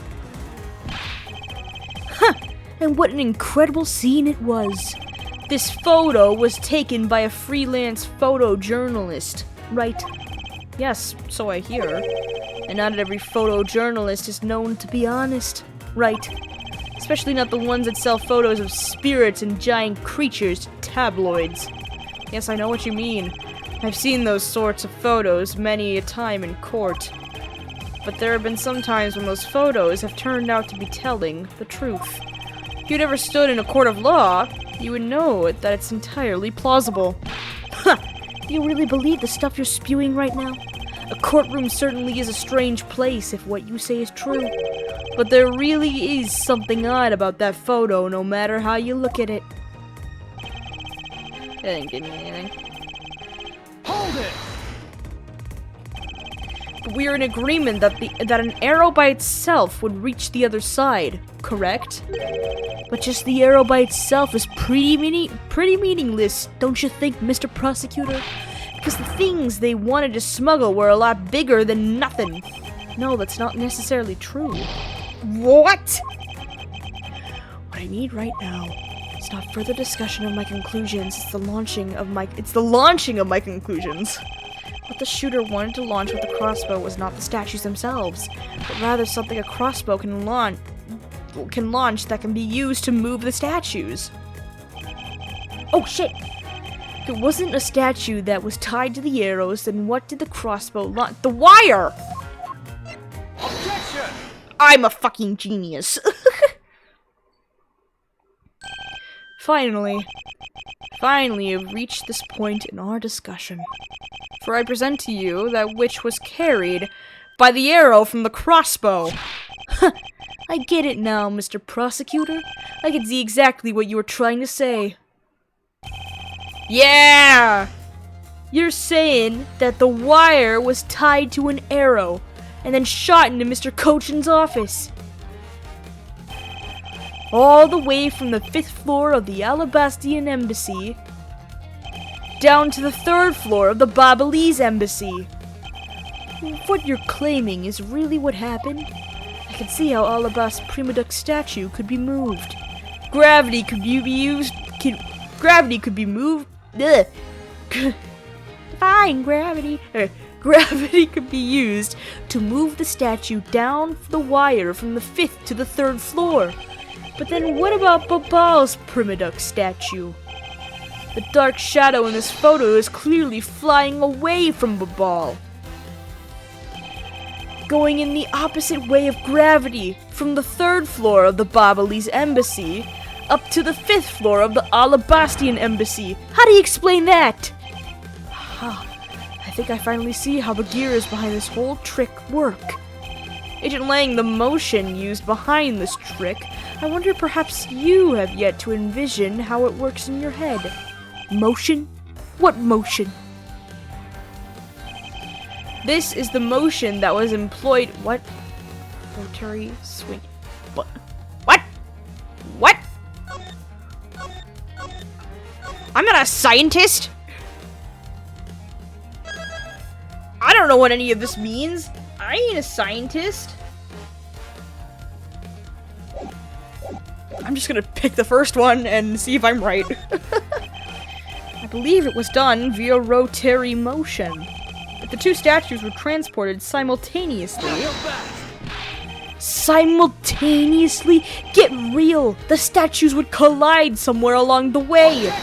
Huh! And what an incredible scene it was. This photo was taken by a freelance photojournalist, right? Yes, so I hear. And not every photojournalist is known to be honest, right? Especially not the ones that sell photos of spirits and giant creatures to tabloids. Yes, I know what you mean. I've seen those sorts of photos many a time in court. But there have been some times when those photos have turned out to be telling the truth. If you'd ever stood in a court of law, you would know that it's entirely plausible. Huh! Do you really believe the stuff you're spewing right now? A courtroom certainly is a strange place if what you say is true. But there really is something odd about that photo, no matter how you look at it. That didn't give me anything. Hold it! But we are in agreement that an arrow by itself would reach the other side, correct? But just the arrow by itself is pretty meaningless, don't you think, Mr. Prosecutor? Because the things they wanted to smuggle were a lot bigger than nothing. No, that's not necessarily true. What? What I need right now is It's not further discussion of my conclusions, it's the launching of my conclusions. What the shooter wanted to launch with the crossbow was not the statues themselves, but rather something a crossbow can launch that can be used to move the statues. Oh shit! If it wasn't a statue that was tied to the arrows, then what did the crossbow launch? The wire! Objection! I'm a fucking genius. Finally, I've reached this point in our discussion. For I present to you that which was carried by the arrow from the crossbow. I get it now, Mr. Prosecutor. I can see exactly what you were trying to say. Yeah! You're saying that the wire was tied to an arrow and then shot into Mr. Cochin's office. All the way from the 5th floor of the Alabastian Embassy down to the 3rd floor of the Babalese Embassy. What you're claiming is really what happened? I can see how Alabast's Primaduc statue could be moved. Gravity could be moved. Ugh. Fine, gravity. Gravity could be used to move the statue down the wire from the 5th to the 3rd floor. But then what about Babal's Primaduc statue? The dark shadow in this photo is clearly flying away from Babal, going in the opposite way of gravity from the 3rd floor of the Babalese Embassy up to the 5th floor of the Alabastian Embassy. How do you explain that? I think I finally see how the gears behind this whole trick work. Agent Lang, the motion used behind this trick, I wonder perhaps you have yet to envision how it works in your head. Motion? What motion? This is the motion that was employed. What? Rotary swing. What? What? What? I'm not a scientist. I don't know what any of this means. I ain't a scientist. I'm just gonna pick the first one and see if I'm right. I believe it was done via rotary motion. But the two statues were transported simultaneously. Simultaneously? Get real! The statues would collide somewhere along the way!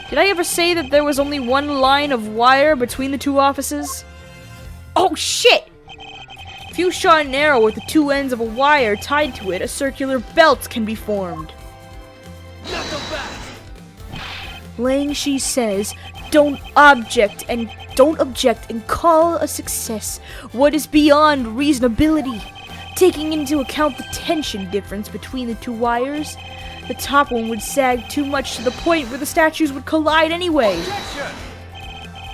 Did I ever say that there was only one line of wire between the two offices? Oh shit! If you shot an arrow with the two ends of a wire tied to it, a circular belt can be formed. Lang Shi says, don't object and call a success what is beyond reasonability. Taking into account the tension difference between the two wires, the top one would sag too much to the point where the statues would collide anyway.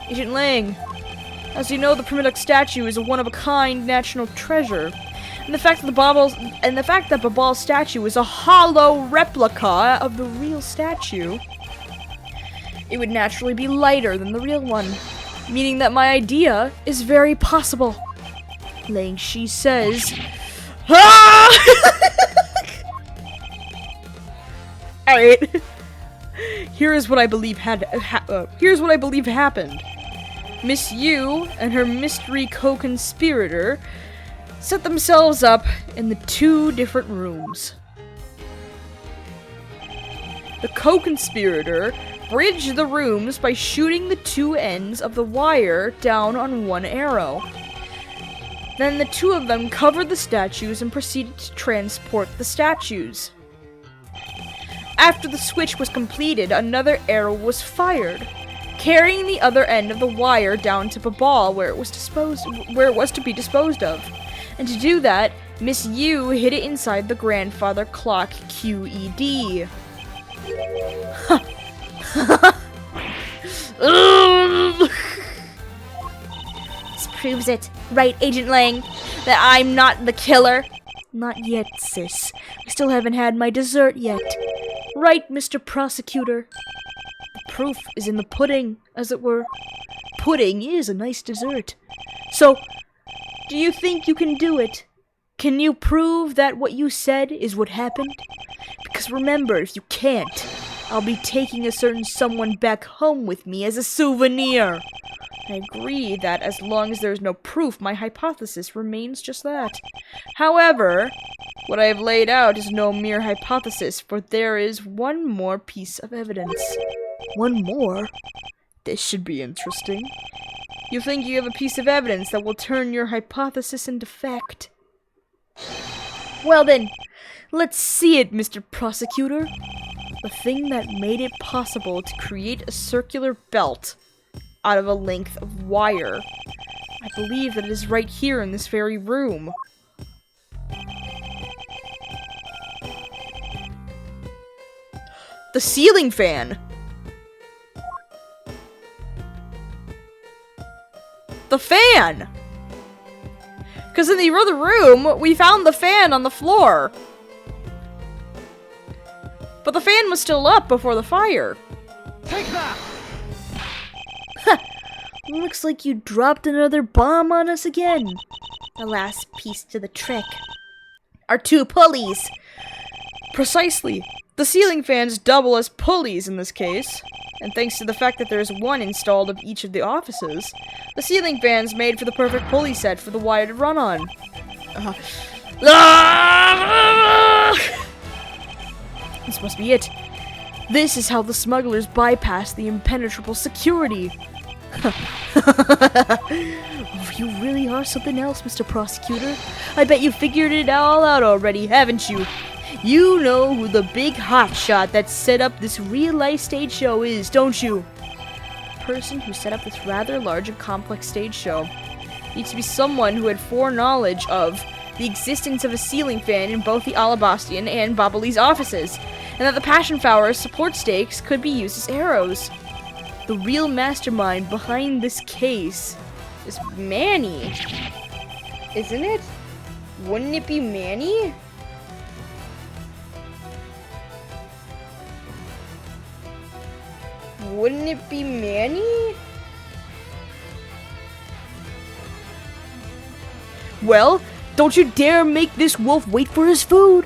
Agent Lang, as you know, the Primaduc statue is a one-of-a-kind national treasure, and the fact that Babal's statue is a hollow replica of the real statue, it would naturally be lighter than the real one, meaning that my idea is very possible. Lang Shi says, Alright. Here's what I believe happened. Miss Yu and her mystery co-conspirator set themselves up in the two different rooms. The co-conspirator bridged the rooms by shooting the two ends of the wire down on one arrow. Then the two of them covered the statues and proceeded to transport the statues. After the switch was completed, another arrow was fired, carrying the other end of the wire down to Babal where it was to be disposed of. And to do that, Miss Yu hid it inside the grandfather clock QED. This proves it, right, Agent Lang, that I'm not the killer? Not yet, sis. I still haven't had my dessert yet. Right, Mr. Prosecutor. The proof is in the pudding, as it were. Pudding is a nice dessert. So, do you think you can do it? Can you prove that what you said is what happened? Because remember, if you can't, I'll be taking a certain someone back home with me as a souvenir. I agree that as long as there is no proof, my hypothesis remains just that. However, what I have laid out is no mere hypothesis, for there is one more piece of evidence. One more? This should be interesting. You think you have a piece of evidence that will turn your hypothesis into fact? Well then, let's see it, Mr. Prosecutor. The thing that made it possible to create a circular belt out of a length of wire. I believe that it is right here in this very room. The ceiling fan! The fan! Because in the other room, we found the fan on the floor. But the fan was still up before the fire. Take that! Looks like you dropped another bomb on us again. The last piece to the trick. Our two pulleys. Precisely. The ceiling fans double as pulleys in this case. And thanks to the fact that there's one installed of each of the offices, the ceiling fans made for the perfect pulley set for the wire to run on. This must be it. This is how the smugglers bypass the impenetrable security. You really are something else, Mr. Prosecutor. I bet you figured it all out already, haven't you? You know who the big hotshot that set up this real-life stage show is, don't you? The person who set up this rather large and complex stage show needs to be someone who had foreknowledge of the existence of a ceiling fan in both the Alabastian and Babali's offices, and that the passion flower's support stakes could be used as arrows. The real mastermind behind this case is Manny. Isn't it? Wouldn't it be Manny? Wouldn't it be Manny? Well, don't you dare make this wolf wait for his food.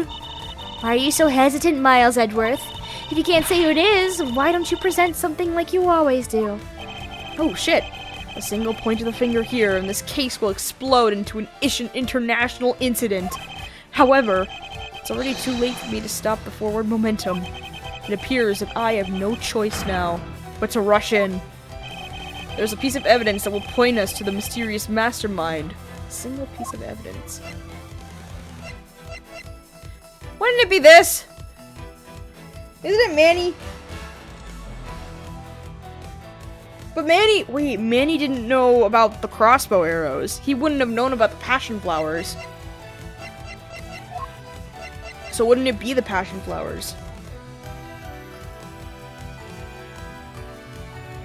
Why are you so hesitant, Miles Edgeworth? If you can't say who it is, why don't you present something like you always do? Oh shit. A single point of the finger here and this case will explode into an international incident. However, it's already too late for me to stop the forward momentum. It appears that I have no choice now but to rush in. There's a piece of evidence that will point us to the mysterious mastermind. A single piece of evidence. Wouldn't it be this? Isn't it Manny? But Manny didn't know about the crossbow arrows. He wouldn't have known about the passion flowers. So wouldn't it be the passion flowers?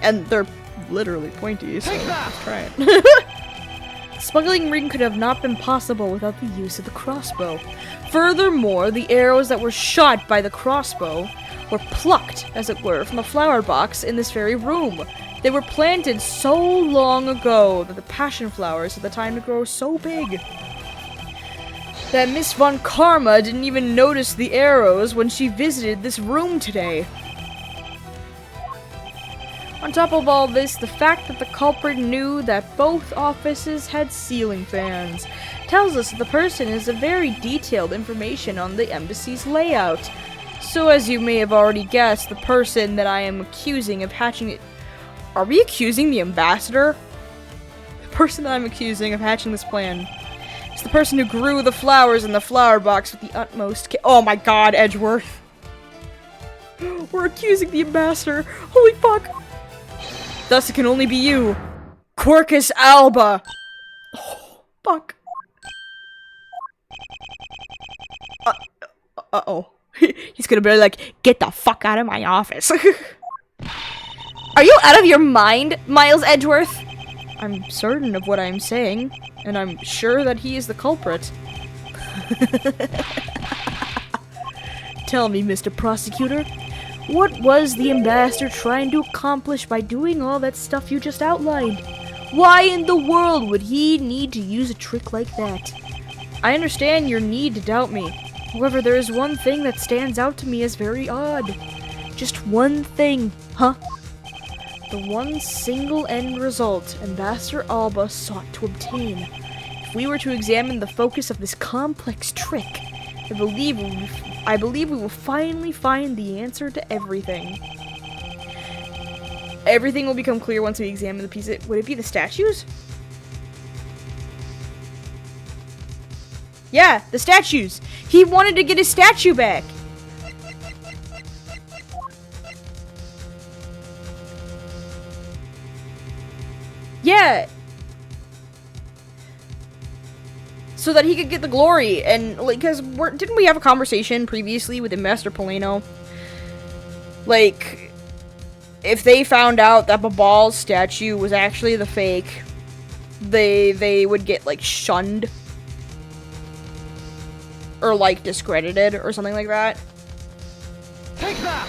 And they're literally pointy, so let's try it. Smuggling ring could have not been possible without the use of the crossbow. Furthermore, the arrows that were shot by the crossbow were plucked, as it were, from a flower box in this very room. They were planted so long ago that the passion flowers had the time to grow so big that Miss Von Karma didn't even notice the arrows when she visited this room today. On top of all this, the fact that the culprit knew that both offices had ceiling fans tells us that the person has a very detailed information on the embassy's layout. So as you may have already guessed, the person that I am accusing of hatching it... Are we accusing the ambassador? The person that I'm accusing of hatching this plan is the person who grew the flowers in the flower box with the utmost oh my god, Edgeworth. We're accusing the ambassador. Holy fuck. Thus it can only be you, Quercus Alba. Oh, fuck. Uh-oh. He's gonna be like, get the fuck out of my office. Are you out of your mind, Miles Edgeworth? I'm certain of what I'm saying, and I'm sure that he is the culprit. Tell me, Mr. Prosecutor, what was the ambassador trying to accomplish by doing all that stuff you just outlined? Why in the world would he need to use a trick like that? I understand your need to doubt me, However, there is one thing that stands out to me as very odd. Just one thing, huh? The one single end result Ambassador Alba sought to obtain. If we were to examine the focus of this complex trick, I believe we will finally find the answer to everything. Everything will become clear once we examine the pieces. Would it be the statues? Yeah, the statues! He wanted to get his statue back! Yeah! So that he could get the glory, and, like, because didn't we have a conversation previously with Ambassador Polino? Like, if they found out that Babal's statue was actually the fake, they would get, like, shunned. Or, like, discredited, or something like that. Take that!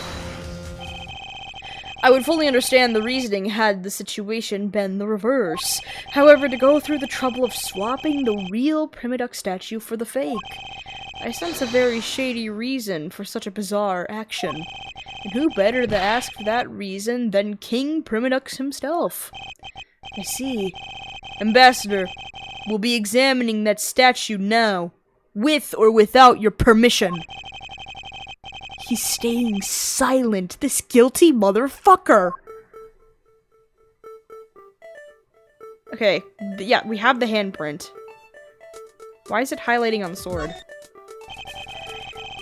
I would fully understand the reasoning had the situation been the reverse. However, to go through the trouble of swapping the real Primiduck statue for the fake, I sense a very shady reason for such a bizarre action. And who better to ask for that reason than King Primidux himself? I see. Ambassador, we'll be examining that statue now. With or without your permission. He's staying silent, this guilty motherfucker. Okay, yeah, we have the handprint. Why is it highlighting on the sword?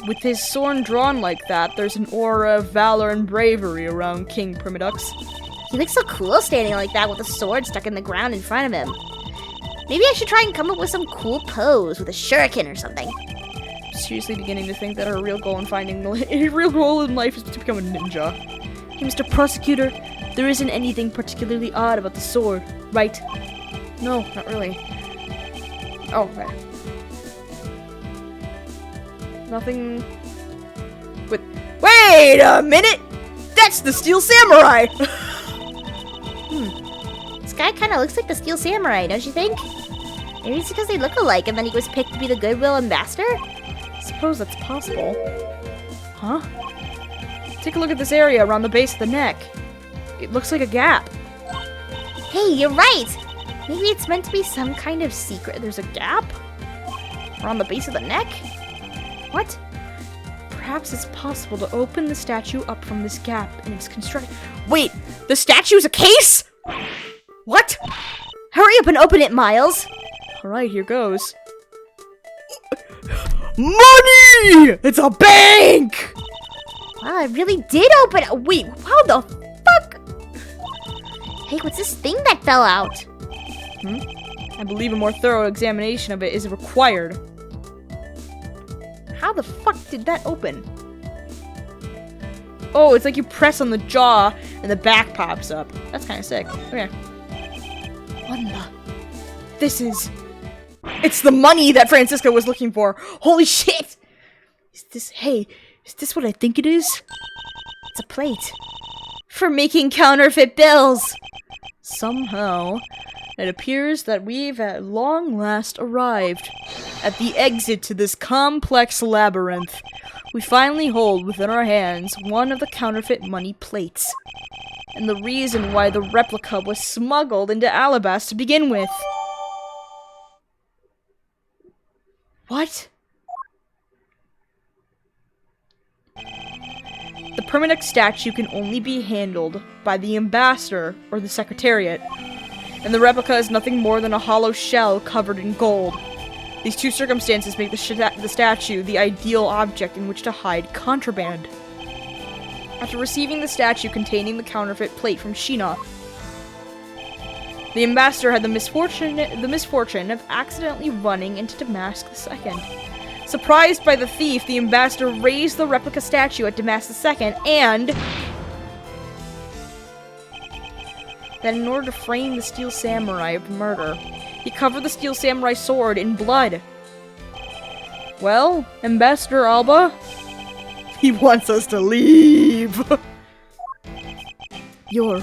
With his sword drawn like that, there's an aura of valor and bravery around King Primidux. He looks so cool standing like that with a sword stuck in the ground in front of him. Maybe I should try and come up with some cool pose with a shuriken or something. Seriously beginning to think that our real goal in real goal in life is to become a ninja. Hey, Mr. Prosecutor, there isn't anything particularly odd about the sword, right? No, not really. Oh, okay. Nothing. Wait a minute! That's the Steel Samurai! This guy kind of looks like the Steel Samurai, don't you think? Maybe it's because they look alike and then he was picked to be the Goodwill Ambassador? I suppose that's possible. Huh? Take a look at this area around the base of the neck. It looks like a gap. Hey, you're right! Maybe it's meant to be some kind of secret. There's a gap? Around the base of the neck? What? Perhaps it's possible to open the statue up from this gap in its construction. Wait! The statue's a case?! What? Hurry up and open it, Miles! Alright, here goes. Money! It's a bank! Wow, I really did open it. Wait, how the fuck? Hey, what's this thing that fell out? I believe a more thorough examination of it is required. How the fuck did that open? Oh, it's like you press on the jaw and the back pops up. That's kind of sick. Okay. What the? This is... It's the money that Francisco was looking for. Holy shit! Hey, is this what I think it is? It's a plate. For making counterfeit bills! Somehow, it appears that we've at long last arrived at the exit to this complex labyrinth. We finally hold within our hands one of the counterfeit money plates. And the reason why the replica was smuggled into Alabas to begin with. What? The Permanent statue can only be handled by the ambassador or the secretariat, and the replica is nothing more than a hollow shell covered in gold. These two circumstances make the statue the ideal object in which to hide contraband. After receiving the statue containing the counterfeit plate from Sheena, the ambassador had the misfortune of accidentally running into Damask II. Surprised by the thief, the ambassador raised the replica statue at Damask II and... Then in order to frame the Steel Samurai of murder, he covered the Steel Samurai sword in blood. Well, Ambassador Alba, he wants us to leave. You're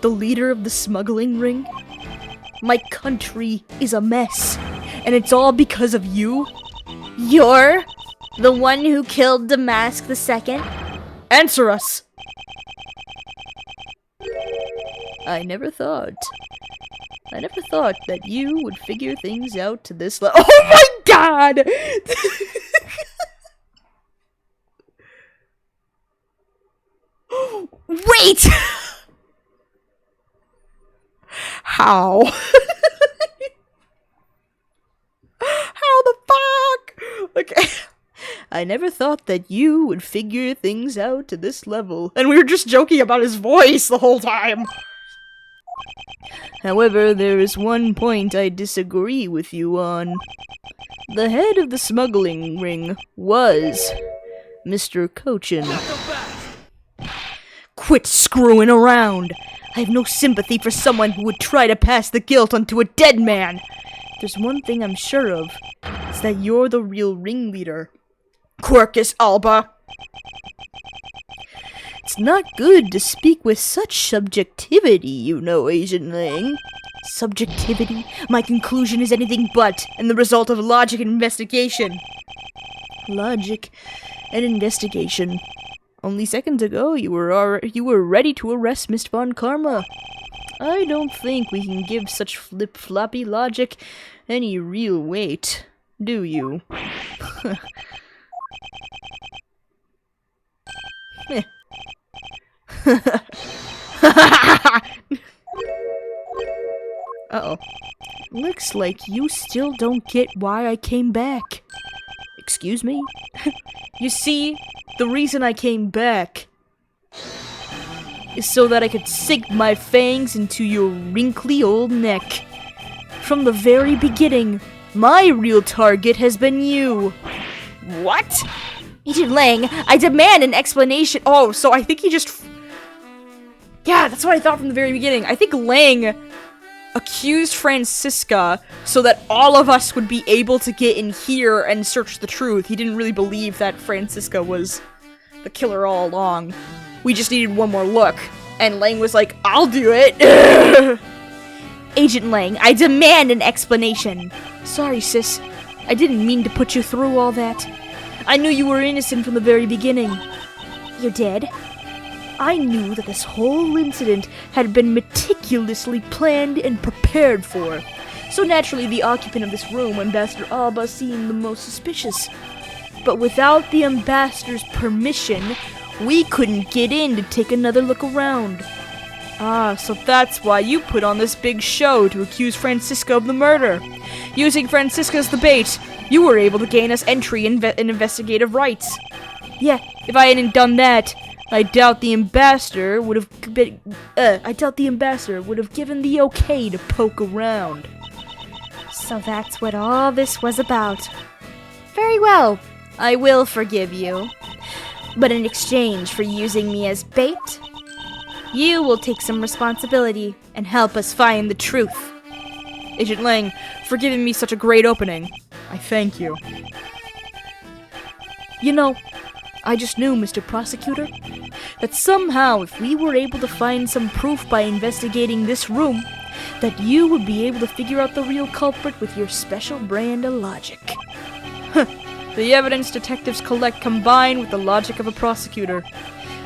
the leader of the smuggling ring? My country is a mess, and it's all because of you? You're The one who killed Damask II? Answer us! I never thought that you would figure things out to this level. Oh my god! Wait! How? How the fuck? Okay. I never thought that you would figure things out to this level. And we were just joking about his voice the whole time. However, there is one point I disagree with you on. The head of the smuggling ring was Mr. Cochin. Quit screwing around! I have no sympathy for someone who would try to pass the guilt onto a dead man! There's one thing I'm sure of. It's that you're the real ringleader. Quercus Alba! It's not good to speak with such subjectivity, you know, Agent Lang. Subjectivity? My conclusion is anything but, and the result of logic and investigation. Logic and investigation. Only seconds ago, you were ready to arrest Miss Von Karma. I don't think we can give such flip-floppy logic any real weight, do you? Uh-oh. Looks like you still don't get why I came back. Excuse me? You see, the reason I came back is so that I could sink my fangs into your wrinkly old neck. From the very beginning, my real target has been you. What? Agent Lang, I demand an explanation. Oh, so I think he just... Yeah, that's what I thought from the very beginning. I think Lang accused Francisca so that all of us would be able to get in here and search the truth. He didn't really believe that Francisca was the killer all along. We just needed one more look. And Lang was like, I'll do it. Agent Lang, I demand an explanation. Sorry, sis. I didn't mean to put you through all that. I knew you were innocent from the very beginning. You did? I knew that this whole incident had been meticulously planned and prepared for. So naturally, the occupant of this room, Ambassador Alba, seemed the most suspicious. But without the Ambassador's permission, we couldn't get in to take another look around. Ah, so that's why you put on this big show to accuse Francisca of the murder. Using Francisca as the bait, you were able to gain us entry in investigative rights. Yeah, if I hadn't done that, I doubt the ambassador would have given the okay to poke around. So that's what all this was about. Very well, I will forgive you. But in exchange for using me as bait, you will take some responsibility and help us find the truth. Agent Lang, for giving me such a great opening. I thank you. You know, I just knew, Mr. Prosecutor, that somehow if we were able to find some proof by investigating this room, that you would be able to figure out the real culprit with your special brand of logic. Huh. The evidence detectives collect combined with the logic of a prosecutor.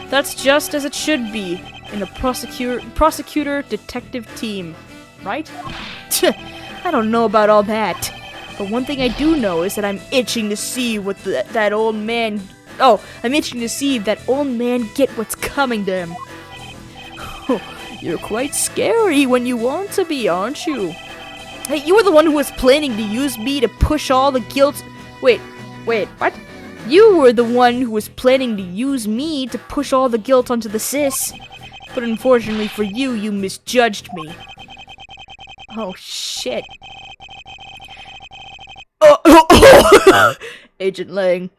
That's just as it should be in a prosecutor-detective team, right? I don't know about all that, but one thing I do know is that I'm itching to see what that old man... Oh, I'm itching to see that old man get what's coming to him. You're quite scary when you want to be, aren't you? Hey, you were the one who was planning to use me to push all the guilt... Wait, what? You were the one who was planning to use me to push all the guilt onto the sis. But unfortunately for you, you misjudged me. Oh, shit. Agent Lang,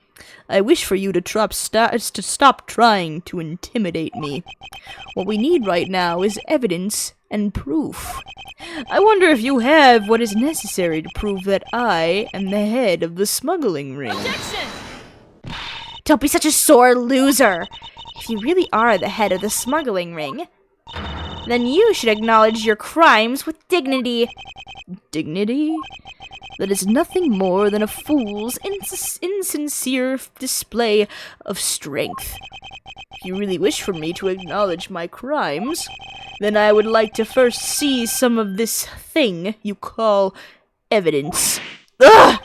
I wish for you to stop trying to intimidate me. What we need right now is evidence and proof. I wonder if you have what is necessary to prove that I am the head of the smuggling ring. Objection! Don't be such a sore loser. If you really are the head of the smuggling ring, then you should acknowledge your crimes with dignity. Dignity? That is nothing more than a fool's insincere display of strength. If you really wish for me to acknowledge my crimes, then I would like to first see some of this thing you call evidence. Ugh!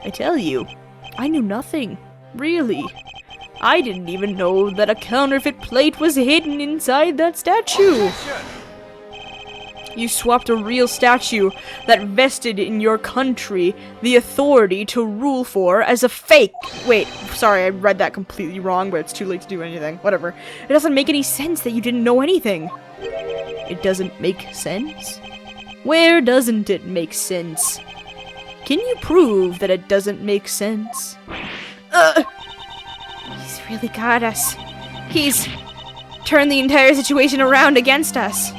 I tell you, I knew nothing. Really. I didn't even know that a counterfeit plate was hidden inside that statue. You swapped a real statue that vested in your country the authority to rule for as a fake. Wait, sorry, I read that completely wrong, but it's too late to do anything. Whatever. It doesn't make any sense that you didn't know anything. It doesn't make sense? Where doesn't it make sense? Can you prove that it doesn't make sense? He's really got us. He's turned the entire situation around against us.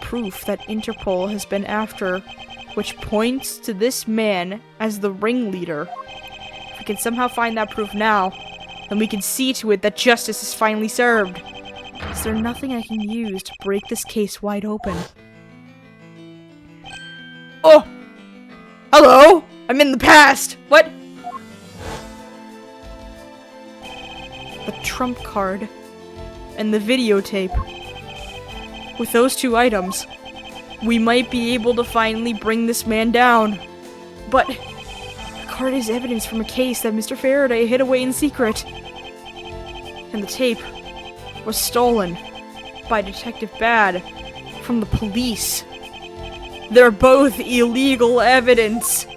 Proof that Interpol has been after, which points to this man as the ringleader. If we can somehow find that proof now, then we can see to it that justice is finally served. Is there nothing I can use to break this case wide open? Oh! Hello! I'm in the past! What? The trump card. And the videotape. With those two items, we might be able to finally bring this man down. But the card is evidence from a case that Mr. Faraday hid away in secret. And the tape was stolen by Detective Bad from the police. They're both illegal evidence.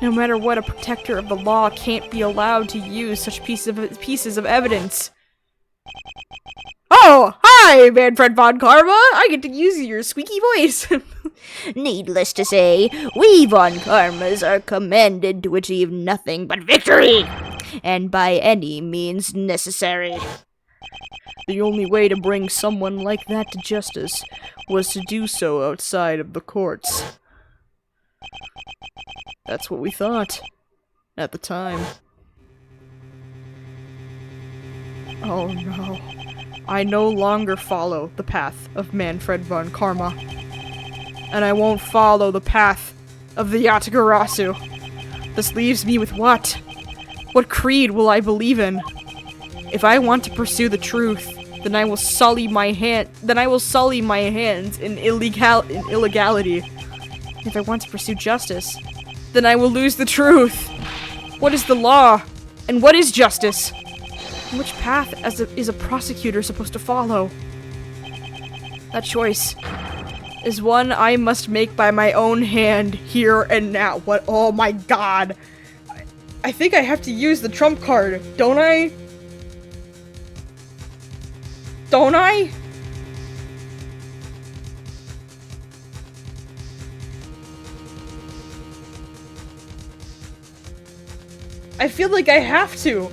No matter what, a protector of the law can't be allowed to use such pieces of evidence. Oh, hi, Manfred von Karma! I get to use your squeaky voice! Needless to say, we von Karmas are commanded to achieve nothing but victory, and by any means necessary. The only way to bring someone like that to justice was to do so outside of the courts. That's what we thought. At the time. Oh no. I no longer follow the path of Manfred von Karma. And I won't follow the path of the Yatagarasu. This leaves me with what? What creed will I believe in? If I want to pursue the truth, then I will sully my hands in illegality. If I want to pursue justice, then I will lose the truth. What is the law? And what is justice? Which path is a prosecutor supposed to follow? That choice is one I must make by my own hand, here and now. What? Oh my god. I think I have to use the trump card, don't I? Don't I? I feel like I have to.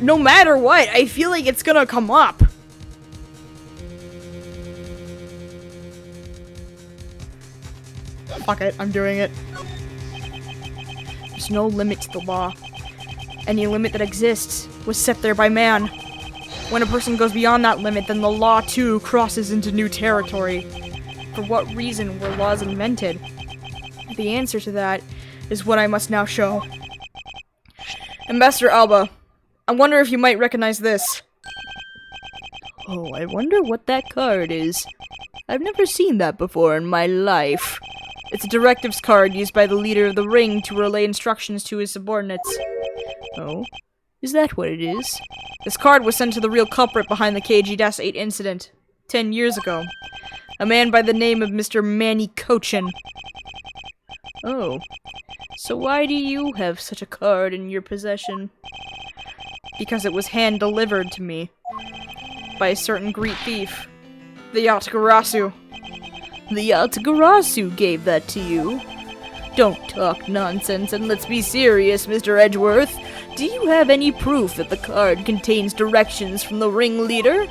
No matter what, I feel like it's gonna come up. Fuck it, I'm doing it. There's no limit to the law. Any limit that exists was set there by man. When a person goes beyond that limit, then the law too crosses into new territory. For what reason were laws invented? The answer to that is what I must now show. Ambassador Alba, I wonder if you might recognize this. Oh, I wonder what that card is. I've never seen that before in my life. It's a directives card used by the leader of the ring to relay instructions to his subordinates. Oh? Is that what it is? This card was sent to the real culprit behind the KG-8 incident 10 years ago. A man by the name of Mr. Manny Cochin. Oh. So why do you have such a card in your possession? Because it was hand-delivered to me by a certain Greek thief, the Yatagarasu. The Yatagarasu gave that to you? Don't talk nonsense and let's be serious, Mr. Edgeworth. Do you have any proof that the card contains directions from the ringleader?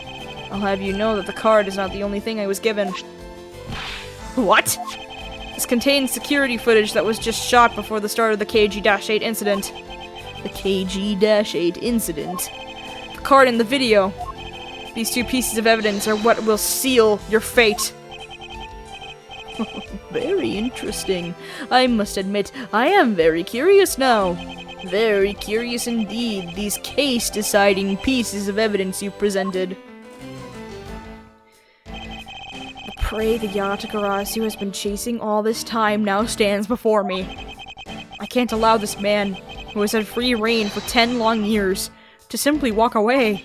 I'll have you know that the card is not the only thing I was given. What? This contains security footage that was just shot before the start of the KG-8 incident. The KG-8 incident? The card and the video. These two pieces of evidence are what will seal your fate. Very interesting. I must admit, I am very curious now. Very curious indeed, these case-deciding pieces of evidence you've presented. The prey the Yatagarasu has been chasing all this time now stands before me. I can't allow this man, who has had free reign for 10 long years, to simply walk away.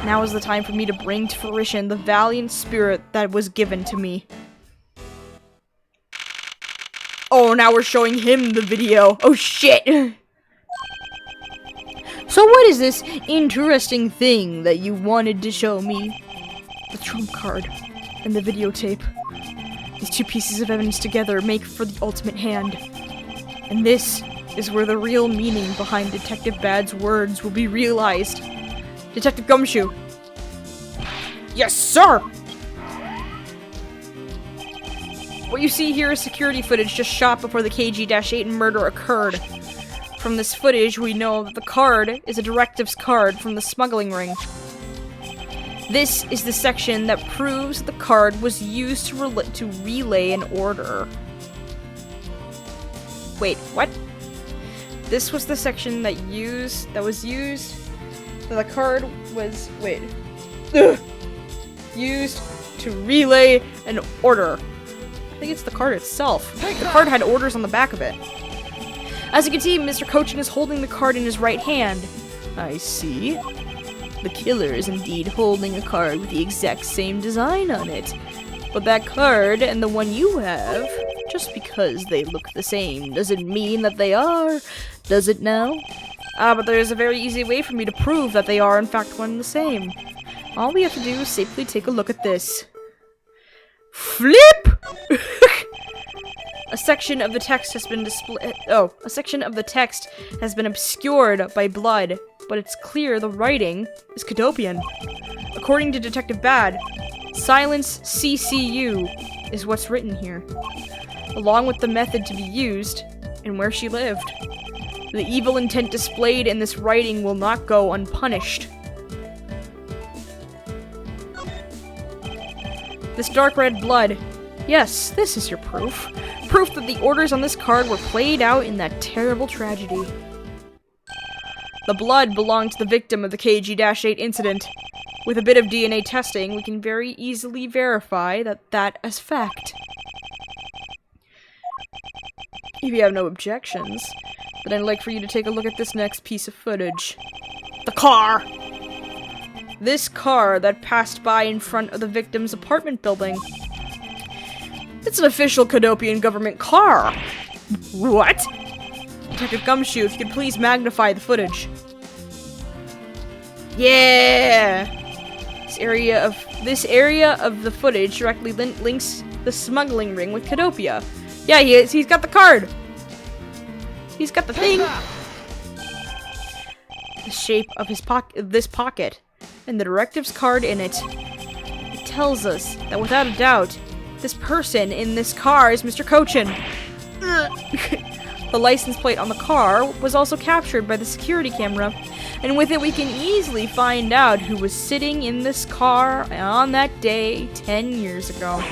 Now is the time for me to bring to fruition the valiant spirit that was given to me. Oh, now we're showing him the video. Oh shit! So what is this interesting thing that you wanted to show me? The trump card and the videotape. These two pieces of evidence together make for the ultimate hand. And this is where the real meaning behind Detective Bad's words will be realized. Detective Gumshoe. Yes, sir! What you see here is security footage just shot before the KG-8 murder occurred. From this footage, we know that the card is a directives card from the smuggling ring. This is the section that proves the card was used to relay an order. Wait, what? This was the section that the card was, used to relay an order. I think it's the card itself. The card had orders on the back of it. As you can see, Mr. Cochin is holding the card in his right hand. I see. The killer is indeed holding a card with the exact same design on it. But that card and the one you have, just because they look the same doesn't mean that they are, does it now? But there is a very easy way for me to prove that they are in fact one and the same. All we have to do is simply take a look at this. Flip! A section of the text has been a section of the text has been obscured by blood, but it's clear the writing is Cadopian. According to Detective Bad, silence CCU is what's written here, along with the method to be used and where she lived. The evil intent displayed in this writing will not go unpunished. This dark red blood. Yes, this is your proof. Proof that the orders on this card were played out in that terrible tragedy. The blood belonged to the victim of the KG-8 incident. With a bit of DNA testing, we can very easily verify that as fact. If you have no objections, then I'd like for you to take a look at this next piece of footage. The car! This car that passed by in front of the victim's apartment building. It's an official Cadopian government car. What? Detective Gumshoe, if you could please magnify the footage. Yeah! This area of the footage directly links the smuggling ring with Cadopia. Yeah, he's got the card. He's got the thing. The shape of this pocket and the directives card in it. It tells us that without a doubt, this person in this car is Mr. Cochin. The license plate on the car was also captured by the security camera, and with it we can easily find out who was sitting in this car on that day 10 years ago.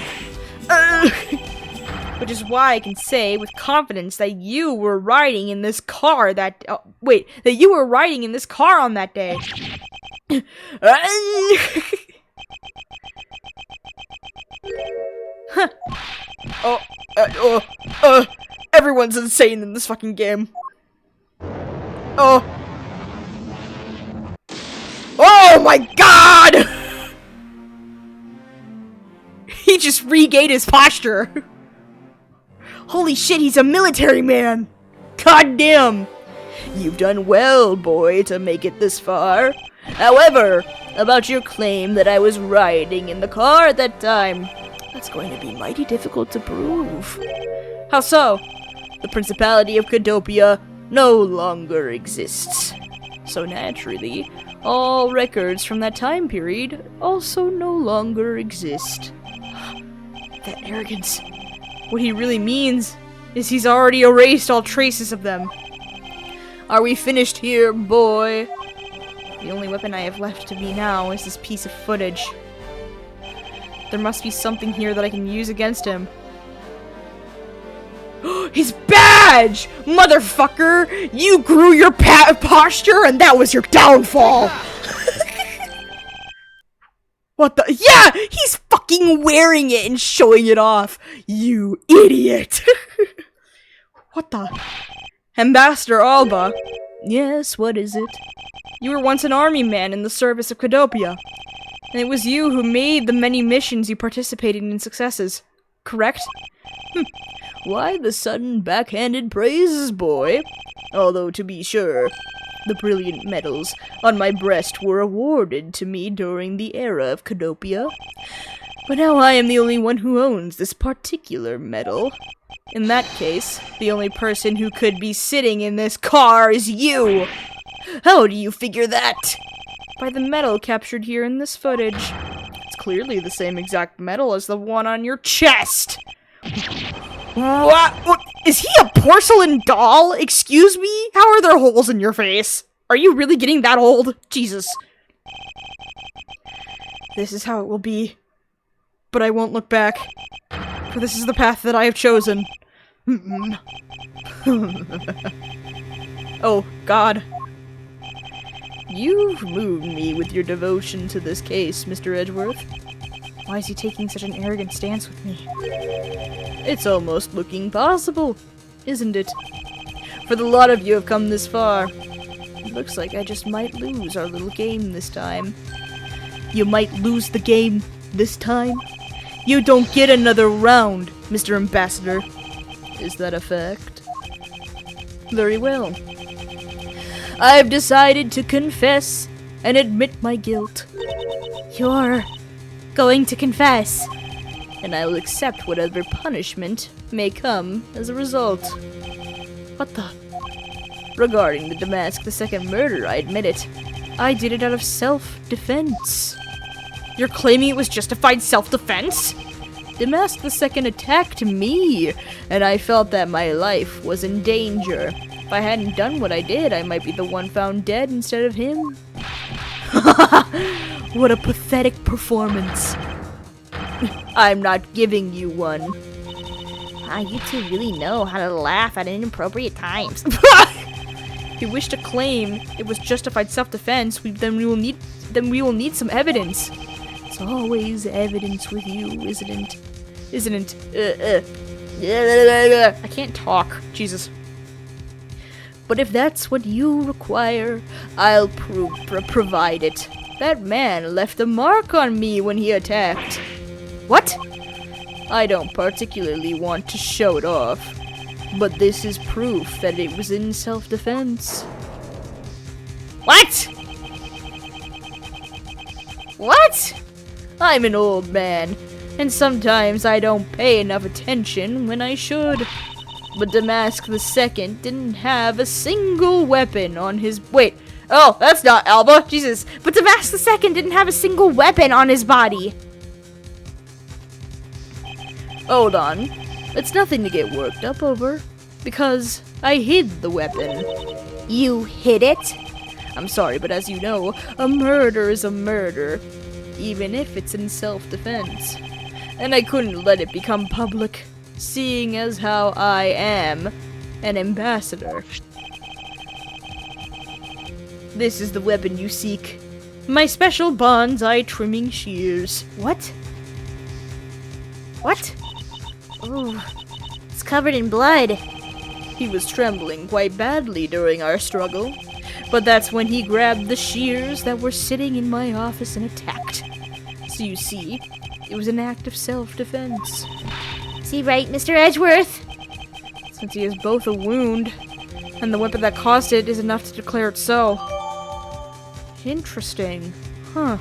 Which is why I can say with confidence that you were riding in this car that you were riding in this car on that day. Everyone's insane in this fucking game. Oh my god! He just regained his posture. Holy shit, he's a military man! God damn! You've done well, boy, to make it this far. However, about your claim that I was riding in the car at that time, that's going to be mighty difficult to prove. How so? The Principality of Cadopia no longer exists. So naturally, all records from that time period also no longer exist. That arrogance. What he really means is he's already erased all traces of them. Are we finished here, boy? The only weapon I have left to me now is this piece of footage. There must be something here that I can use against him. His badge! Motherfucker! You grew your posture and that was your downfall! What the- Yeah! He's fucking wearing it and showing it off! You idiot! What the- Ambassador Alba? Yes, what is it? You were once an army man in the service of Cadopia. And it was you who made the many missions you participated in successes. Correct? Why the sudden backhanded praises, boy? Although, to be sure, the brilliant medals on my breast were awarded to me during the era of Cadopia. But now I am the only one who owns this particular medal. In that case, the only person who could be sitting in this car is you! How do you figure that? By the medal captured here in this footage. It's clearly the same exact medal as the one on your chest! What? Is he a porcelain doll? Excuse me? How are there holes in your face? Are you really getting that old? Jesus. This is how it will be. But I won't look back. For this is the path that I have chosen. Oh, God. You've moved me with your devotion to this case, Mr. Edgeworth. Why is he taking such an arrogant stance with me? It's almost looking possible, isn't it? For the lot of you have come this far. It looks like I just might lose our little game this time. You might lose the game this time? You don't get another round, Mr. Ambassador. Is that a fact? Very well. I've decided to confess and admit my guilt. You're going to confess. And I will accept whatever punishment may come as a result. What the? Regarding the Damask II murder, I admit it. I did it out of self-defense. You're claiming it was justified self-defense? Damask II attacked me, and I felt that my life was in danger. If I hadn't done what I did, I might be the one found dead instead of him. What a pathetic performance. I'm not giving you one. You two really know how to laugh at inappropriate times. If you wish to claim it was justified self-defense, then we will need some evidence. It's always evidence with you, isn't it? I can't talk. Jesus. But if that's what you require, I'll provide it. That man left a mark on me when he attacked. What? I don't particularly want to show it off, but this is proof that it was in self-defense. What? What? I'm an old man, and sometimes I don't pay enough attention when I should. But Damask II didn't have a single weapon on his— Wait. Oh, that's not Alba. Jesus. But Damask II didn't have a single weapon on his body. Hold on. It's nothing to get worked up over. Because I hid the weapon. You hid it? I'm sorry, but as you know, a murder is a murder. Even if it's in self-defense. And I couldn't let it become public. Seeing as how I am an ambassador. This is the weapon you seek. My special bonsai trimming shears. What? What? Oh, it's covered in blood. He was trembling quite badly during our struggle. But that's when he grabbed the shears that were sitting in my office and attacked. So you see, it was an act of self-defense. Is he right, Mr. Edgeworth? Since he has both a wound, and the weapon that caused it is enough to declare it so. Interesting. Huh.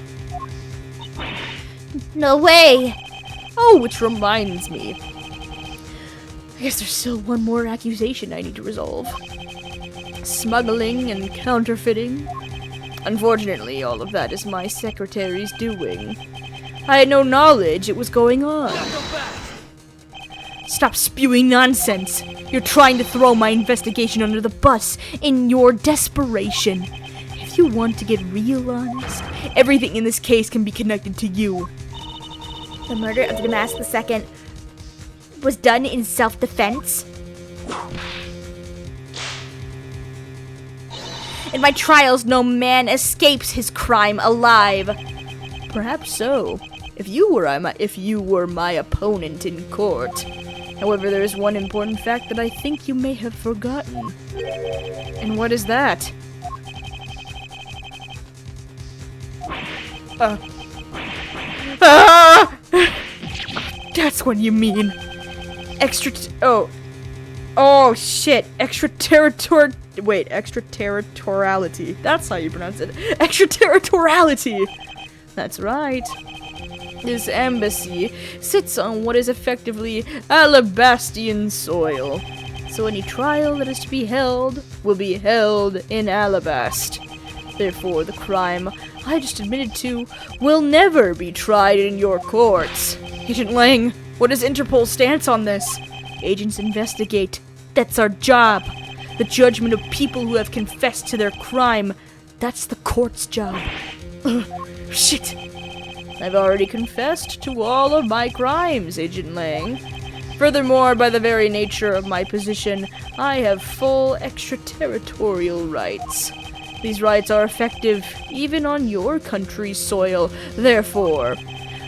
No way! Oh, which reminds me. I guess there's still one more accusation I need to resolve. Smuggling and counterfeiting. Unfortunately, all of that is my secretary's doing. I had no knowledge it was going on. Stop spewing nonsense. You're trying to throw my investigation under the bus in your desperation. If you want to get real honest, everything in this case can be connected to you. The murder of Damask II was done in self-defense? In my trials, no man escapes his crime alive. Perhaps so, if you were my opponent in court. However, there is one important fact that I think you may have forgotten. And what is that? That's what you mean. Extraterritoriality. That's how you pronounce it. Extraterritoriality. That's right. This embassy sits on what is effectively Alabastian soil. So any trial that is to be held will be held in Alabast. Therefore, the crime I just admitted to will never be tried in your courts. Agent Lang, what is Interpol's stance on this? Agents investigate. That's our job. The judgment of people who have confessed to their crime. That's the court's job. Shit. I've already confessed to all of my crimes, Agent Lang. Furthermore, by the very nature of my position, I have full extraterritorial rights. These rights are effective even on your country's soil. Therefore,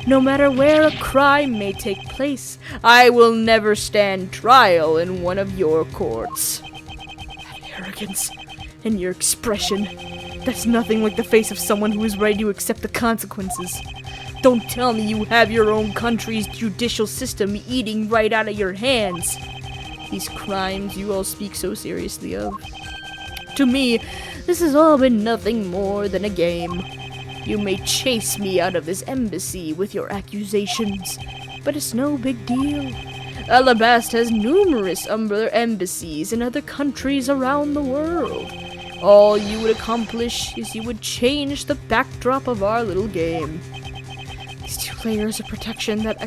no matter where a crime may take place, I will never stand trial in one of your courts. That arrogance in your expression, that's nothing like the face of someone who is ready to accept the consequences. Don't tell me you have your own country's judicial system eating right out of your hands. These crimes you all speak so seriously of. To me, this has all been nothing more than a game. You may chase me out of this embassy with your accusations, but it's no big deal. Alabast has numerous other embassies in other countries around the world. All you would accomplish is you would change the backdrop of our little game. These 2 layers of protection that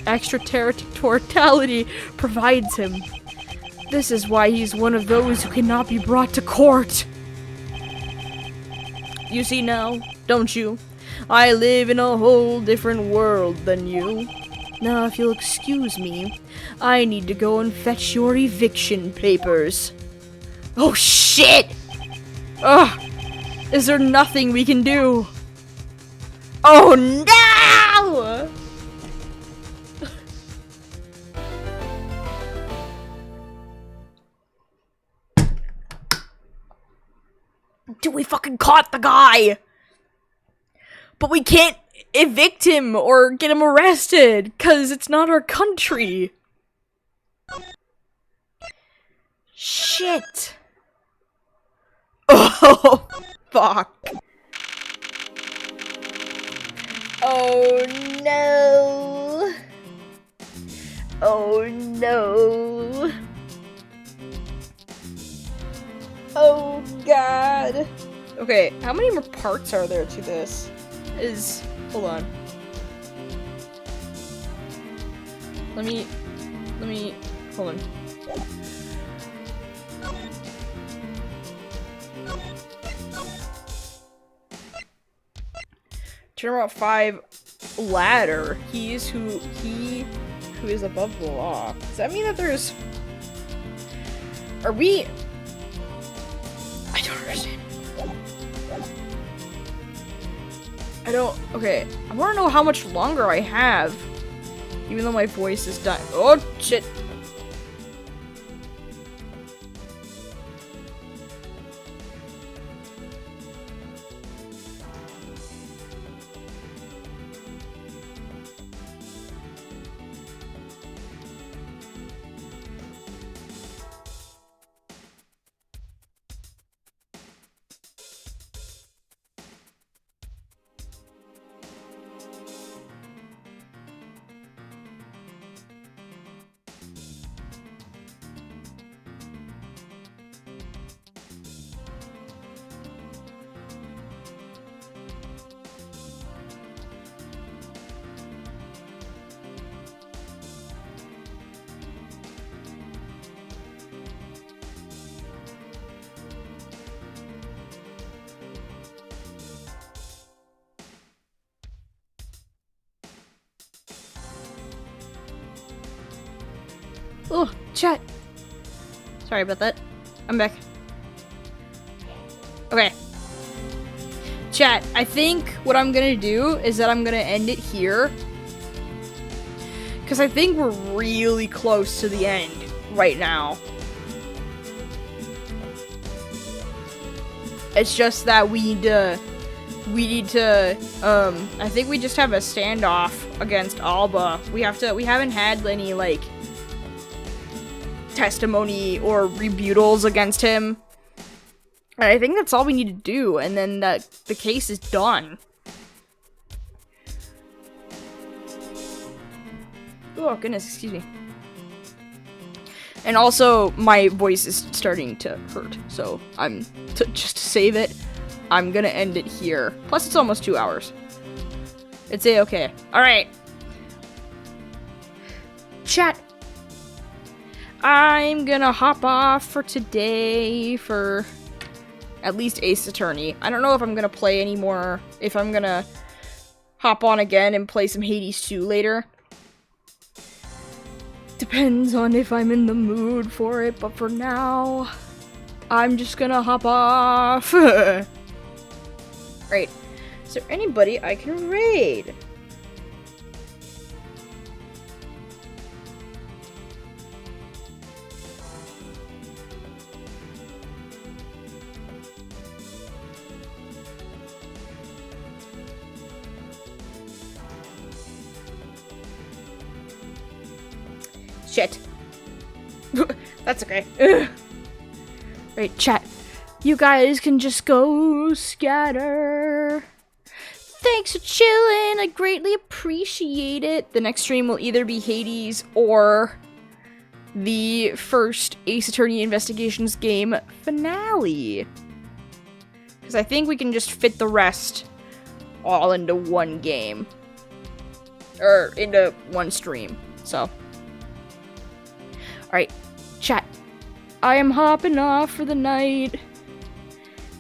extraterritoriality provides him. This is why he's one of those who cannot be brought to court. You see now, don't you? I live in a whole different world than you. Now, if you'll excuse me, I need to go and fetch your eviction papers. Oh, shit! Ugh! Is there nothing we can do? Oh, no! Dude, we fucking caught the guy! But we can't evict him or get him arrested, cause it's not our country. Shit. Oh, fuck. Oh, no. Oh, no. Oh, God. Okay, how many more parts are there to this? Hold on. Let me, hold on. Turnabout 5 ladder. He who is above the law. Does that mean that there's... Are we... I don't understand. Okay, I want to know how much longer I have. Even though my voice is dying. Oh, shit. Oh, chat. Sorry about that. I'm back. Okay. Chat, I think what I'm gonna do is that I'm gonna end it here. Because I think we're really close to the end right now. It's just that we need to, I think we just have a standoff against Alba. We haven't had any, like, testimony or rebuttals against him. And I think that's all we need to do, and then the case is done. Oh, goodness, excuse me. And also, my voice is starting to hurt, so just to save it, I'm gonna end it here. Plus, it's almost 2 hours. It's a-okay. Alright. Chat. I'm gonna hop off for today for at least Ace Attorney. I don't know if I'm gonna play anymore, if I'm gonna hop on again and play some Hades 2 later. Depends on if I'm in the mood for it, but for now, I'm just gonna hop off. Right. Is there anybody I can raid? Shit. That's okay. Ugh. Right, chat. You guys can just go scatter. Thanks for chilling. I greatly appreciate it. The next stream will either be Hades or the first Ace Attorney Investigations game finale. Because I think we can just fit the rest all into one game. Or into one stream. So. Alright, chat. I am hopping off for the night.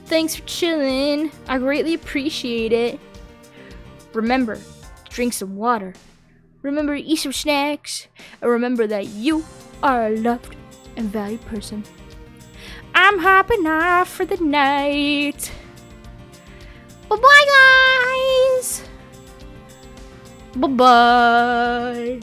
Thanks for chilling. I greatly appreciate it. Remember, drink some water. Remember, eat some snacks. And remember that you are a loved and valued person. I'm hopping off for the night. Bye-bye, guys. Bye-bye.